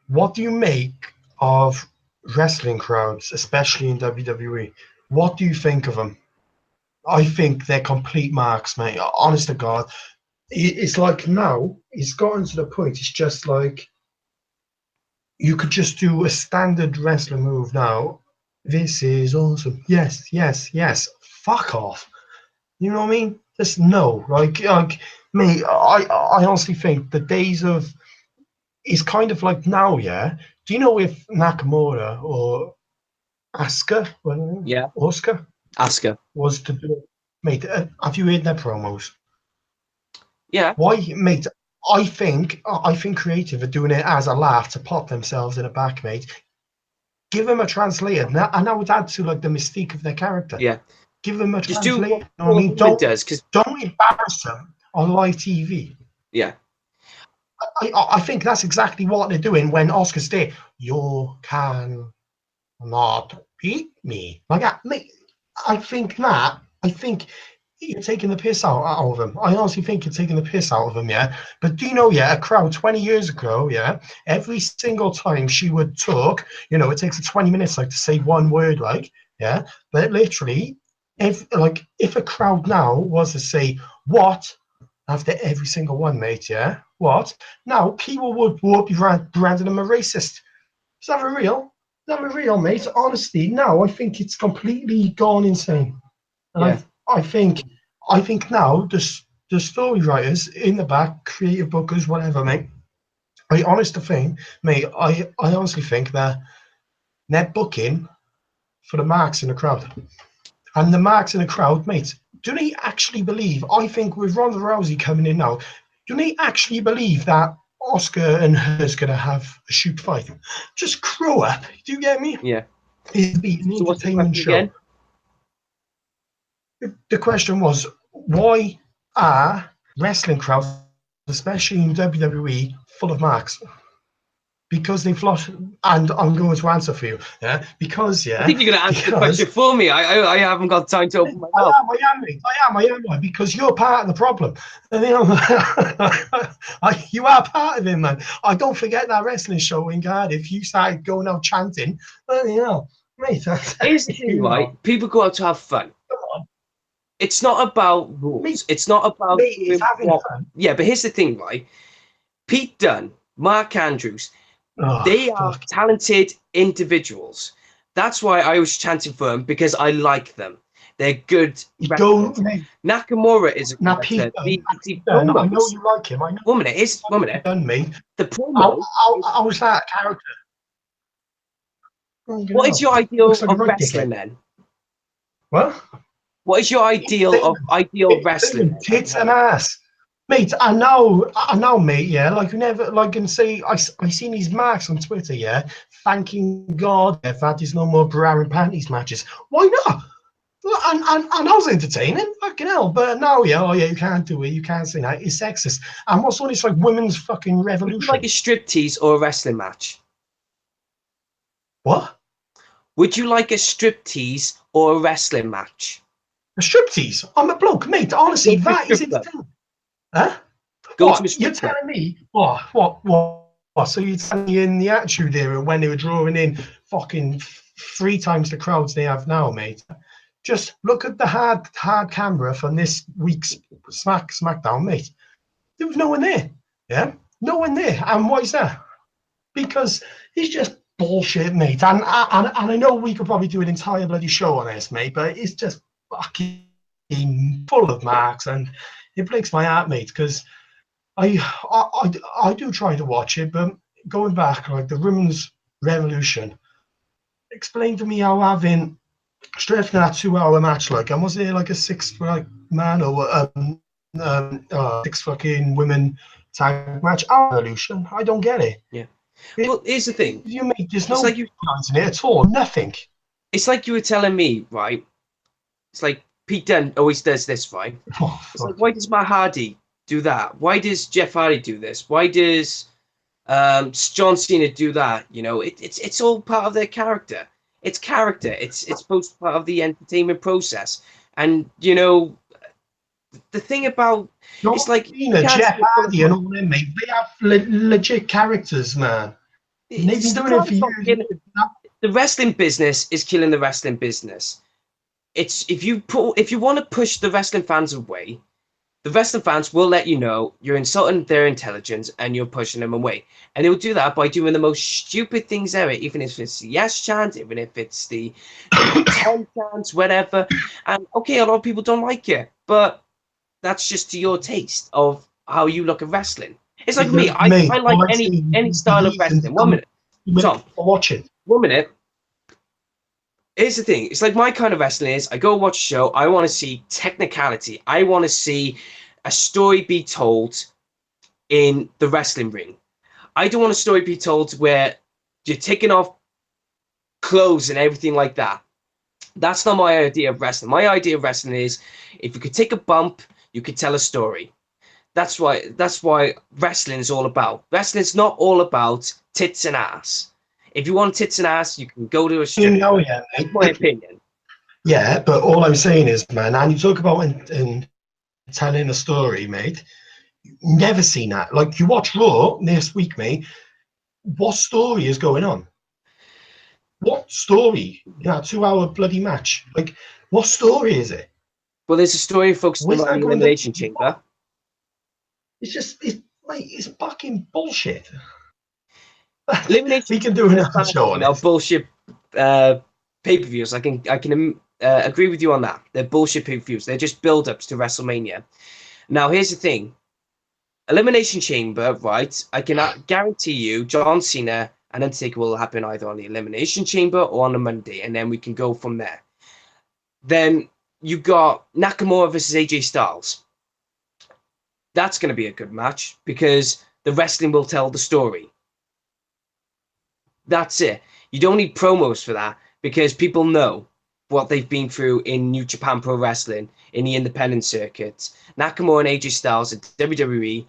what do you make of wrestling crowds, especially in WWE? What do you think of them? I think they're complete marks, mate. Honest to God, it's like now it's gotten to the point. It's just like you could just do a standard wrestling move now. This is awesome. Yes, yes, yes. Fuck off. You know what I mean? Just no, like me. I honestly think the days of it's kind of like now. Yeah. Do you know if Nakamura or Asuka was to do it, mate? Have you heard their promos? Yeah. Why, mate? I think creative are doing it as a laugh to pop themselves in the back, mate. Give them a translator, and that would add to like the mystique of their character. Yeah. Give them a just translator. do you know what I mean? Don't embarrass them on live TV. Yeah. I think that's exactly what they're doing when Oscar's there. You can not beat me. Like that. I think you're taking the piss out of them. I honestly think you're taking the piss out of them, yeah. But do you know, yeah, a crowd 20 years ago, yeah, every single time she would talk, you know, it takes her 20 minutes like to say one word, like, yeah. But literally, if a crowd now was to say what after every single one, mate, yeah, what? Now people would be branding them a racist. Is that real? Is that real, mate? Honestly, now I think it's completely gone insane. And yeah. I think now the story writers in the back, creative bookers, whatever, mate. I honestly think that they're booking for the marks in the crowd. And the marks in the crowd, mate, do they actually believe, I think with Ronda Rousey coming in now, do they actually believe that Oscar and her's going to have a shoot fight? Just grow up. Do you get me? Yeah. It'd be an entertainment show. Again? The question was, why are wrestling crowds, especially in WWE, full of marks? Because they've lost, and I'm going to answer for you, yeah. Because I think you're going to answer the question for me. I haven't got time to open my mouth. I am, because you're part of the problem. And, you know, you are part of it, man. I don't forget that wrestling show in Cardiff. You started going out chanting, you know, mate. Here's the thing, right? People go out to have fun. It's not about rules. It's not about having fun. Yeah, but here's the thing, right? Pete Dunne, Mark Andrews. They are talented individuals. That's why I was chanting for them, because I like them. They're good. Nakamura is a now, Pete Dunne, I know you like him. I know. 1 minute. 1 minute. Done, mate. The promo. How was that character? What is your ideal of wrestling then? What? What is your ideal wrestling? Tits and ass. Mate, I know, mate, yeah, like you never, like, and say, I seen these marks on Twitter, yeah, thanking God that there's no more bra and panties matches. Why not? And I was entertaining, fucking hell, but now, yeah, you can't do it, you can't say that, it's sexist. And what's on, it's like women's fucking revolution. Would you like a striptease or a wrestling match? What? Would you like a striptease or a wrestling match? A striptease? I'm a bloke, mate, honestly, that is it. Huh? Go to a You're strip club. telling me? What? So you're telling me in the Attitude Era when they were drawing in fucking 3 times the crowds they have now, mate? Just look at the hard camera from this week's Smackdown, mate. There was no one there. Yeah, no one there. And why is that? Because it's just bullshit, mate. And I know we could probably do an entire bloody show on this, mate, but it's just fucking full of marks, and it breaks my heart, mate, because I do try to watch it, but going back, like the women's revolution, explain to me how having straight after that 2-hour match, like, and was there like a 6 man or 6 fucking women tag match revolution? I don't get it. Yeah. Well, here's the thing. You make there's no like in it at all. Nothing. It's like you were telling me, right? It's like Pete Dunne always does this, right? It's like, why does Matt Hardy do that? Why does Jeff Hardy do this? Why does John Cena do that? You know, it's all part of their character. It's character. It's supposed to be part of the entertainment process. And you know, the thing about it's like Cena, Jeff Hardy, and all them, mate. They have legit characters, man. They've been doing it for years. The wrestling business is killing the wrestling business. It's if you want to push the wrestling fans away, the wrestling fans will let you know you're insulting their intelligence and you're pushing them away. And they'll do that by doing the most stupid things ever, even if it's the yes chant, even if it's the 10 chants, whatever. And okay, a lot of people don't like it, but that's just to your taste of how you look at wrestling. It's like me. I like any style of wrestling. 1 minute. Tom, watch it. 1 minute. Here's the thing. It's like my kind of wrestling is I go watch a show. I want to see technicality. I want to see a story be told in the wrestling ring. I don't want a story be told where you're taking off clothes and everything like that. That's not my idea of wrestling. My idea of wrestling is if you could take a bump, you could tell a story. That's why wrestling is all about. Wrestling is not all about tits and ass. If you want tits and ass, you can go to a strip. Oh, yeah, mate. That's my opinion. Yeah, but all I'm saying is, man, and you talk about in telling a story, mate. Never seen that. Like, you watch Raw this week, mate. What story is going on? What story? You know, 2-hour bloody match. Like, what story is it? Well, there's a story focused on the Elimination Chamber. It's fucking bullshit. Elimination we can do another show on it. Bullshit pay-per-views. I can agree with you on that. They're bullshit pay-per-views. They're just build-ups to WrestleMania. Now, here's the thing. Elimination Chamber, right? I can guarantee you John Cena and Undertaker will happen either on the Elimination Chamber or on a Monday, and then we can go from there. Then you got Nakamura versus AJ Styles. That's going to be a good match because the wrestling will tell the story. That's it. You don't need promos for that because people know what they've been through in New Japan Pro Wrestling, in the independent circuit. Nakamura and AJ Styles at WWE.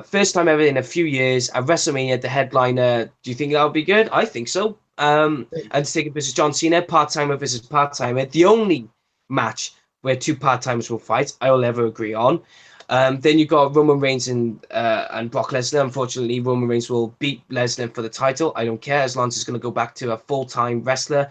First time ever in a few years at WrestleMania, the headliner. Do you think that would be good? I think so. Undertaker versus John Cena, part-timer versus part-timer. The only match where 2 part-timers will fight, I will ever agree on. Then you got Roman Reigns and Brock Lesnar. Unfortunately, Roman Reigns will beat Lesnar for the title. I don't care as long as it's going to go back to a full-time wrestler.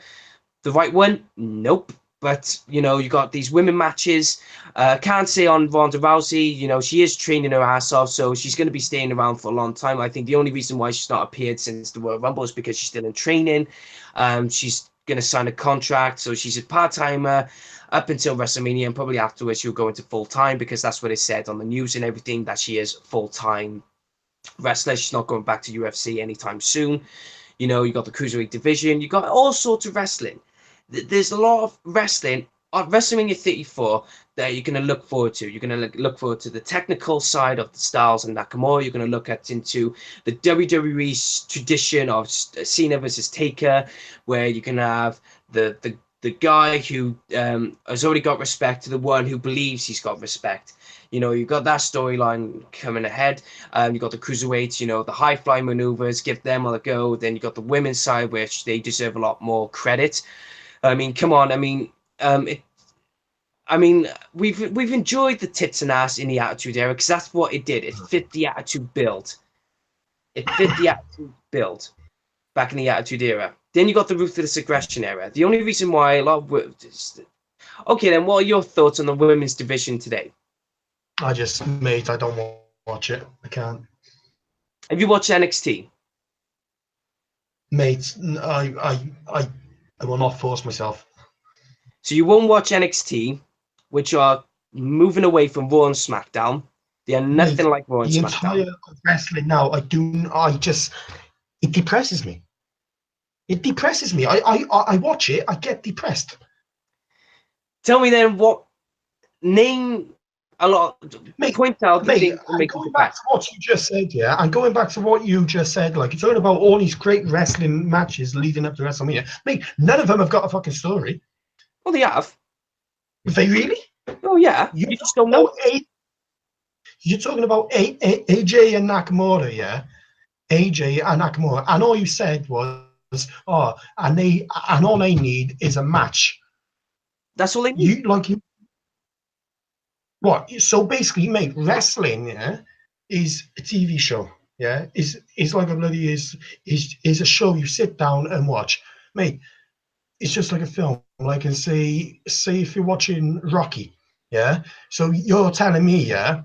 The right one? Nope. But, you know, you got these women matches. Can't say on Ronda Rousey, you know, she is training her ass off, so she's going to be staying around for a long time. I think the only reason why she's not appeared since the Royal Rumble is because she's still in training. She's going to sign a contract, so she's a part-timer up until WrestleMania, and probably afterwards she'll go into full-time because that's what it said on the news and everything, that she is full-time wrestler. She's not going back to UFC anytime soon. You know, you got the Cruiserweight division. You got all sorts of wrestling. There's a lot of wrestling on WrestleMania 34 that you're going to look forward to. You're going to look forward to the technical side of the Styles and Nakamura. You're going to look into the WWE tradition of Cena versus Taker, where you can have the guy who has already got respect to the one who believes he's got respect. You know, you've got that storyline coming ahead. You've got the cruiserweights, you know, the high-flying maneuvers, give them a go. Then you've got the women's side, which they deserve a lot more credit. I mean, come on. I mean, I I mean, we've enjoyed the tits and ass in the Attitude Era because that's what it did. It fit the Attitude build. It fit the Attitude build back in the Attitude Era. Then you got the Ruthless Aggression Era. The only reason why a lot of... Okay, then what are your thoughts on the women's division today? I don't want to watch it. I can't. Have you watched NXT? Mate, I will not force myself. So you won't watch NXT, which are moving away from Raw and SmackDown. They are nothing like Raw and SmackDown. The entire wrestling now, it depresses me. It depresses me. I watch it, I get depressed. Tell me then name a lot. Point out the things that make you going back to what you just said, yeah. I'm going back to what you just said. Like, you're talking about all these great wrestling matches leading up to WrestleMania. Mate, none of them have got a fucking story. Well, they have. Have they really? Oh yeah. You just don't know. You're talking about AJ and Nakamura, yeah. AJ and Nakamura, and all you said was, and all they need is a match. That's all they need. What? So basically, mate, wrestling, yeah, is a TV show, yeah. Is like a bloody is a show you sit down and watch, mate. It's just like a film. Like, and say if you're watching Rocky, yeah. So you're telling me, yeah,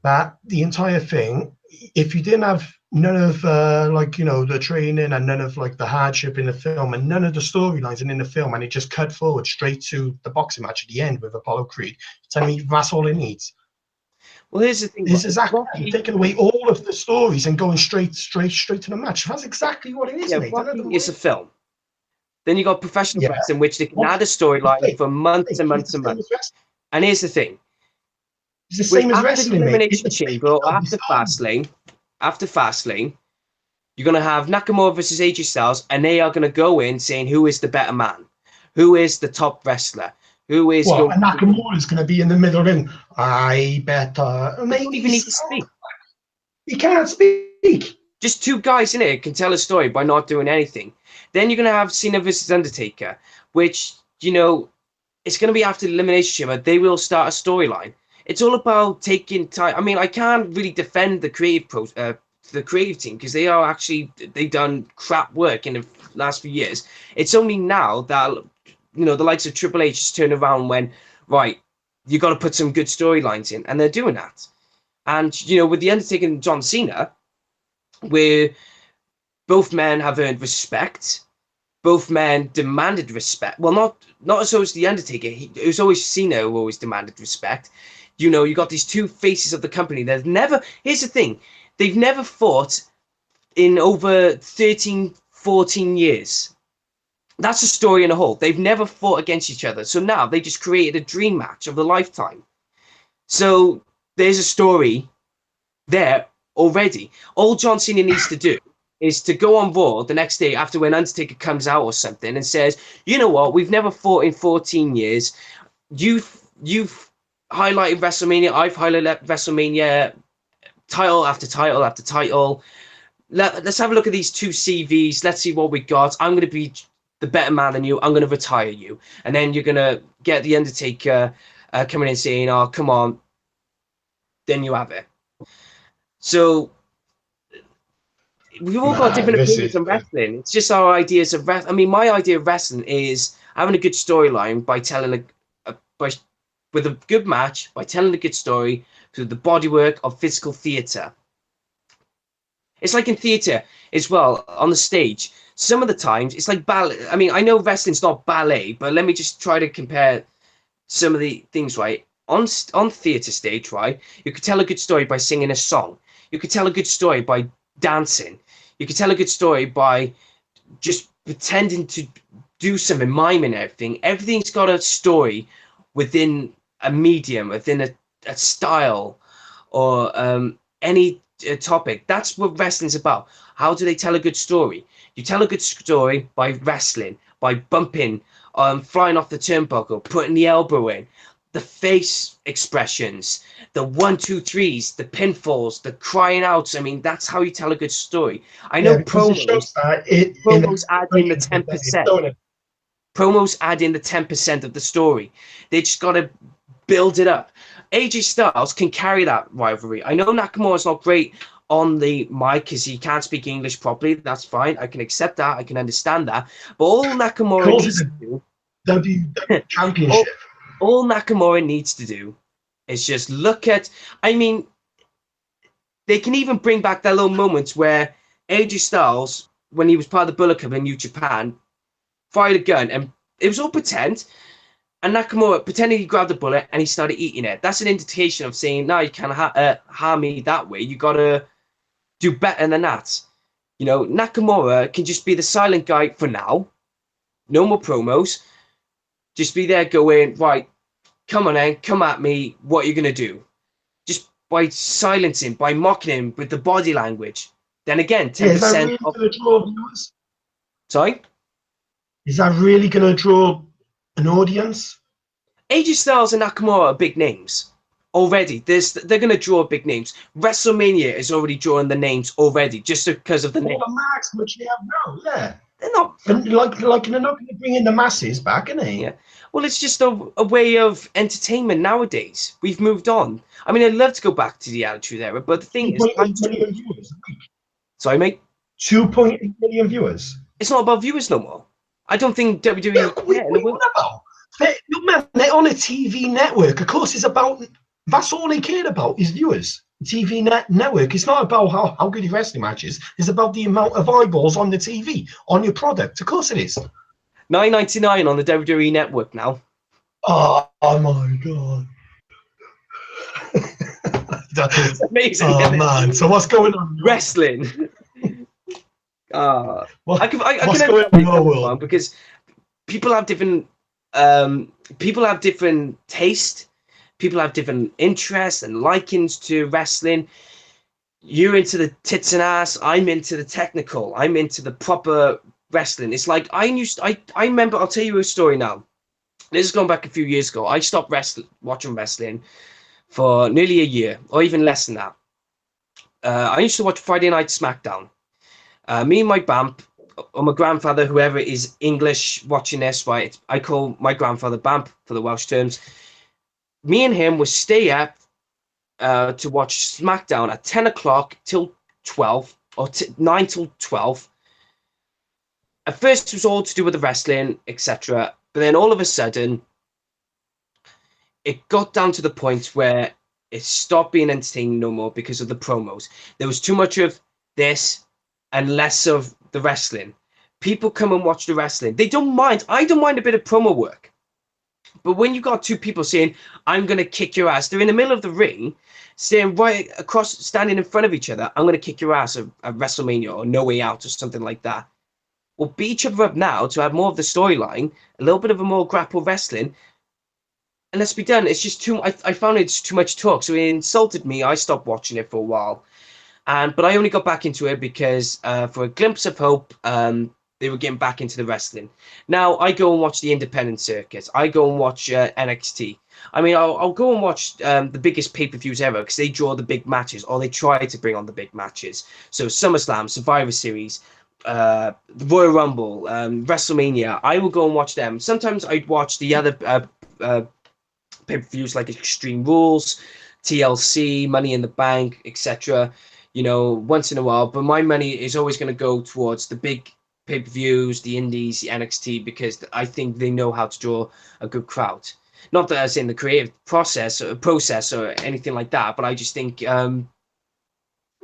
that the entire thing, if you didn't have none of the training and none of like the hardship in the film and none of the storylines in the film, and it just cut forward straight to the boxing match at the end with Apollo Creed, tell me that's all it needs. Well, here's the thing. This is exactly taking away all of the stories and going straight to the match. That's exactly what it is, mate. It's a film. Then you got professional wrestling, which they can add a storyline for months and months and months. And here's the thing. It's the same as wrestling, mate. Elimination Chamber, after Fastlane, you're going to have Nakamura versus AJ Styles, and they are going to go in saying who is the better man, who is the top wrestler, who is... Well, and Nakamura is going to be in the middle ring. I better... They don't even need to speak. He can't speak. Just two guys in it can tell a story by not doing anything. Then you're going to have Cena versus Undertaker, which, you know, it's going to be after the Elimination Chamber. They will start a storyline. It's all about taking time. I mean, I can't really defend the creative team because they've done crap work in the last few years. It's only now that, you know, the likes of Triple H just turn around and went, right, you got to put some good storylines in, and they're doing that. And, you know, with the Undertaker and John Cena, where both men have earned respect, both men demanded respect. Well, not so as the Undertaker. It was always Cena who always demanded respect. You know, you got these two faces of the company. Here's the thing. They've never fought in over 13, 14 years. That's a story in a whole. They've never fought against each other. So now they just created a dream match of a lifetime. So there's a story there already. All John Cena needs to do is to go on Raw the next day after when Undertaker comes out or something and says, you know what, we've never fought in 14 years. You've highlighted WrestleMania. I've highlighted WrestleMania title after title after title. Let's have a look at these two CVs. Let's see what we got. I'm going to be the better man than you. I'm going to retire you. And then you're going to get the Undertaker coming in saying, oh, come on. Then you have it. So we've all got different opinions on wrestling. It's just our ideas of wrestling. I mean, my idea of wrestling is having a good storyline by telling with a good match, by telling a good story through the bodywork of physical theatre. It's like in theatre as well, on the stage. Some of the times, it's like ballet. I mean, I know wrestling's not ballet, but let me just try to compare some of the things, right? On theatre stage, right, you could tell a good story by singing a song. You could tell a good story by dancing. You could tell a good story by just pretending to do something, miming everything. Everything's got a story within a medium, within a style, or any topic. That's what wrestling's about. How do they tell a good story? You tell a good story by wrestling, by bumping, flying off the turnbuckle, putting the elbow in, the face expressions, the 1, 2, 3s, the pinfalls, the crying outs. I mean, that's how you tell a good story. I know promos add in the 10%. Promos add in the 10% of the story. They just got to build it up. AJ Styles can carry that rivalry. I know Nakamura's not great on the mic because he can't speak English properly. That's fine. I can accept that. I can understand that. But all Nakamura needs to do, WWE Championship. all Nakamura needs to do is just look at. I mean, they can even bring back that little moments where AJ Styles, when he was part of the Bullet Club in New Japan, fired a gun and it was all pretend. And Nakamura pretended he grabbed the bullet and he started eating it. That's an indication of saying, no, you can't harm me that way. You got to do better than that. You know, Nakamura can just be the silent guy for now. No more promos. Just be there going, right, come on then, come at me. What are you going to do? Just by silencing, by mocking him with the body language. Then again, 10% is that really going to draw viewers? Sorry? Is that really going to draw an audience? AJ Styles and Nakamura are big names already. They're going to draw big names. WrestleMania is already drawing the names already just because of the name. The max, which they have now, yeah. They're not like they're not going to bring in the masses back, are they? Yeah. Well, it's just a way of entertainment nowadays. We've moved on. I mean, I'd love to go back to the Attitude Era, but the thing is, 2.8 million viewers a week. Sorry, mate. 2.8 million viewers. It's not about viewers no more. I don't think WWE. What about? Look, man, they're on a TV network. Of course, it's about. That's all they care about is viewers. TV network. It's not about how good your wrestling match is. It's about the amount of eyeballs on the TV on your product. Of course, it is. $9.99 on the WWE Network now. Oh my god. That's amazing. Oh man! So what's going on? Wrestling. What's I can going on in your world? Because people have different taste. People have different interests and likings to wrestling. You're into the tits and ass. I'm into the technical. I'm into the proper wrestling. It's like I remember. I'll tell you a story now. This is going back a few years ago. I stopped watching wrestling for nearly a year, or even less than that. I used to watch Friday Night Smackdown. Me and my Bamp, or my grandfather, whoever is English watching this, right? I call my grandfather Bamp for the Welsh terms. Me and him would stay up to watch SmackDown at 10 o'clock till 12, or 9 till 12. At first, it was all to do with the wrestling, etc. But then all of a sudden, it got down to the point where it stopped being entertaining no more because of the promos. There was too much of this and less of the wrestling. People come and watch the wrestling. They don't mind. I don't mind a bit of promo work. But when you got two people saying, I'm going to kick your ass, they're in the middle of the ring, saying right across, standing in front of each other, I'm going to kick your ass at WrestleMania or No Way Out or something like that. Well, beat each other up now to have more of the storyline, a little bit of a more grapple wrestling, and let's be done. It's just too. I found it's too much talk, so it insulted me. I stopped watching it for a while, but I only got back into it because for a glimpse of hope, they were getting back into the wrestling. Now I go and watch the independent circuit. I go and watch NXT. I mean, I'll go and watch the biggest pay-per-views ever because they draw the big matches, or they try to bring on the big matches. So SummerSlam, Survivor Series, the Royal Rumble, WrestleMania. I will go and watch them. Sometimes I'd watch the other pay-per-views like Extreme Rules, TLC, Money in the Bank, etc. You know, once in a while. But my money is always going to go towards the big pay-per-views, the indies, the NXT, because I think they know how to draw a good crowd. Not that as in the creative process or anything like that, but I just think, you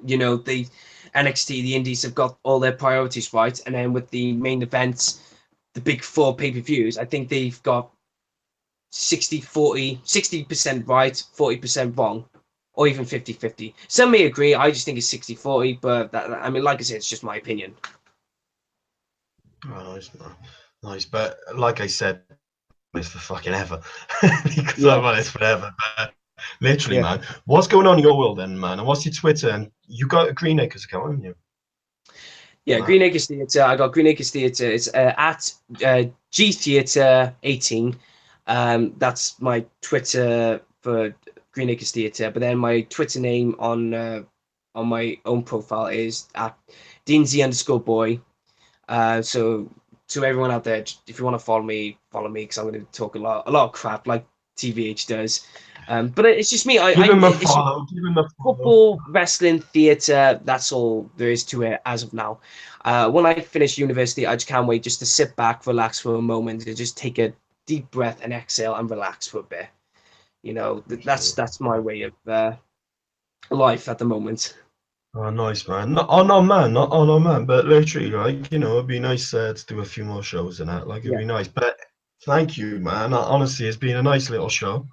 know, the NXT, the indies have got all their priorities right. And then with the main events, the big four pay-per-views, I think they've got 60% right, 40% wrong, or even 50-50. Some may agree. I just think it's 60-40, but I mean, like I said, it's just my opinion. Oh, nice. But like I said, it's for fucking ever. Because I've had this forever. But literally, man. What's going on in your world then, man? And what's your Twitter? And you got a Green Acres account, haven't you? Yeah, Green Acres Theatre. I got Green Acres Theatre. It's at G Theatre 18. That's my Twitter for Green Acres Theatre. But then my Twitter name on my own profile is at Deansy_boy. So to everyone out there, if you want to follow me because I'm going to talk a lot of crap. Like TVH does. But it's just me. Give him a It's follow. Give him a follow. football, wrestling, theatre. That's all there is to it as of now. When I finish university, I just can't wait just to sit back, relax for a moment, and just take a deep breath and exhale and relax for a bit. You know, that's my way of life at the moment. Oh, nice, man. Not man, but literally, like, you know, it'd be nice to do a few more shows and that. Like, it'd be nice. But thank you, man. Honestly, it's been a nice little show.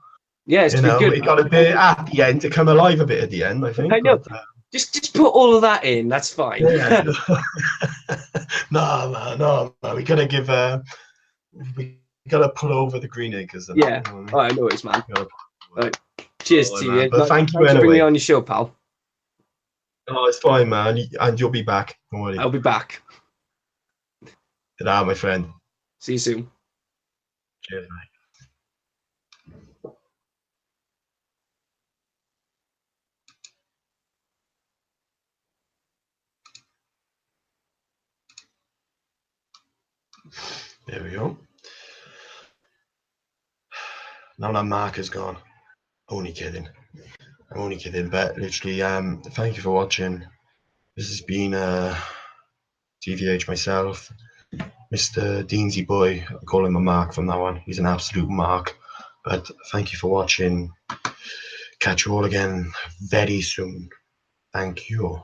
Yeah, it's You been know, good. we got a bit at the end to come alive a bit at the end, I think. I know. But, Just put all of that in. That's fine. yeah. No, man. We gotta give. We gotta pull over the Green Acres. And Yeah. you know what I mean? Oh, I know it's man. Right. Cheers to you. But thank you Thanks for bringing me anyway. on your show, pal. Oh, it's fine, man. And you'll be back. Don't worry. I'll be back. Ta-da, my friend. See you soon. Cheers, mate. There we go. Now that Mark is gone. Only kidding. I'm only kidding, but literally, thank you for watching. This has been TVH myself, Mr. Deansy Boy. I call him a Mark from now on. He's an absolute Mark. But thank you for watching. Catch you all again very soon. Thank you.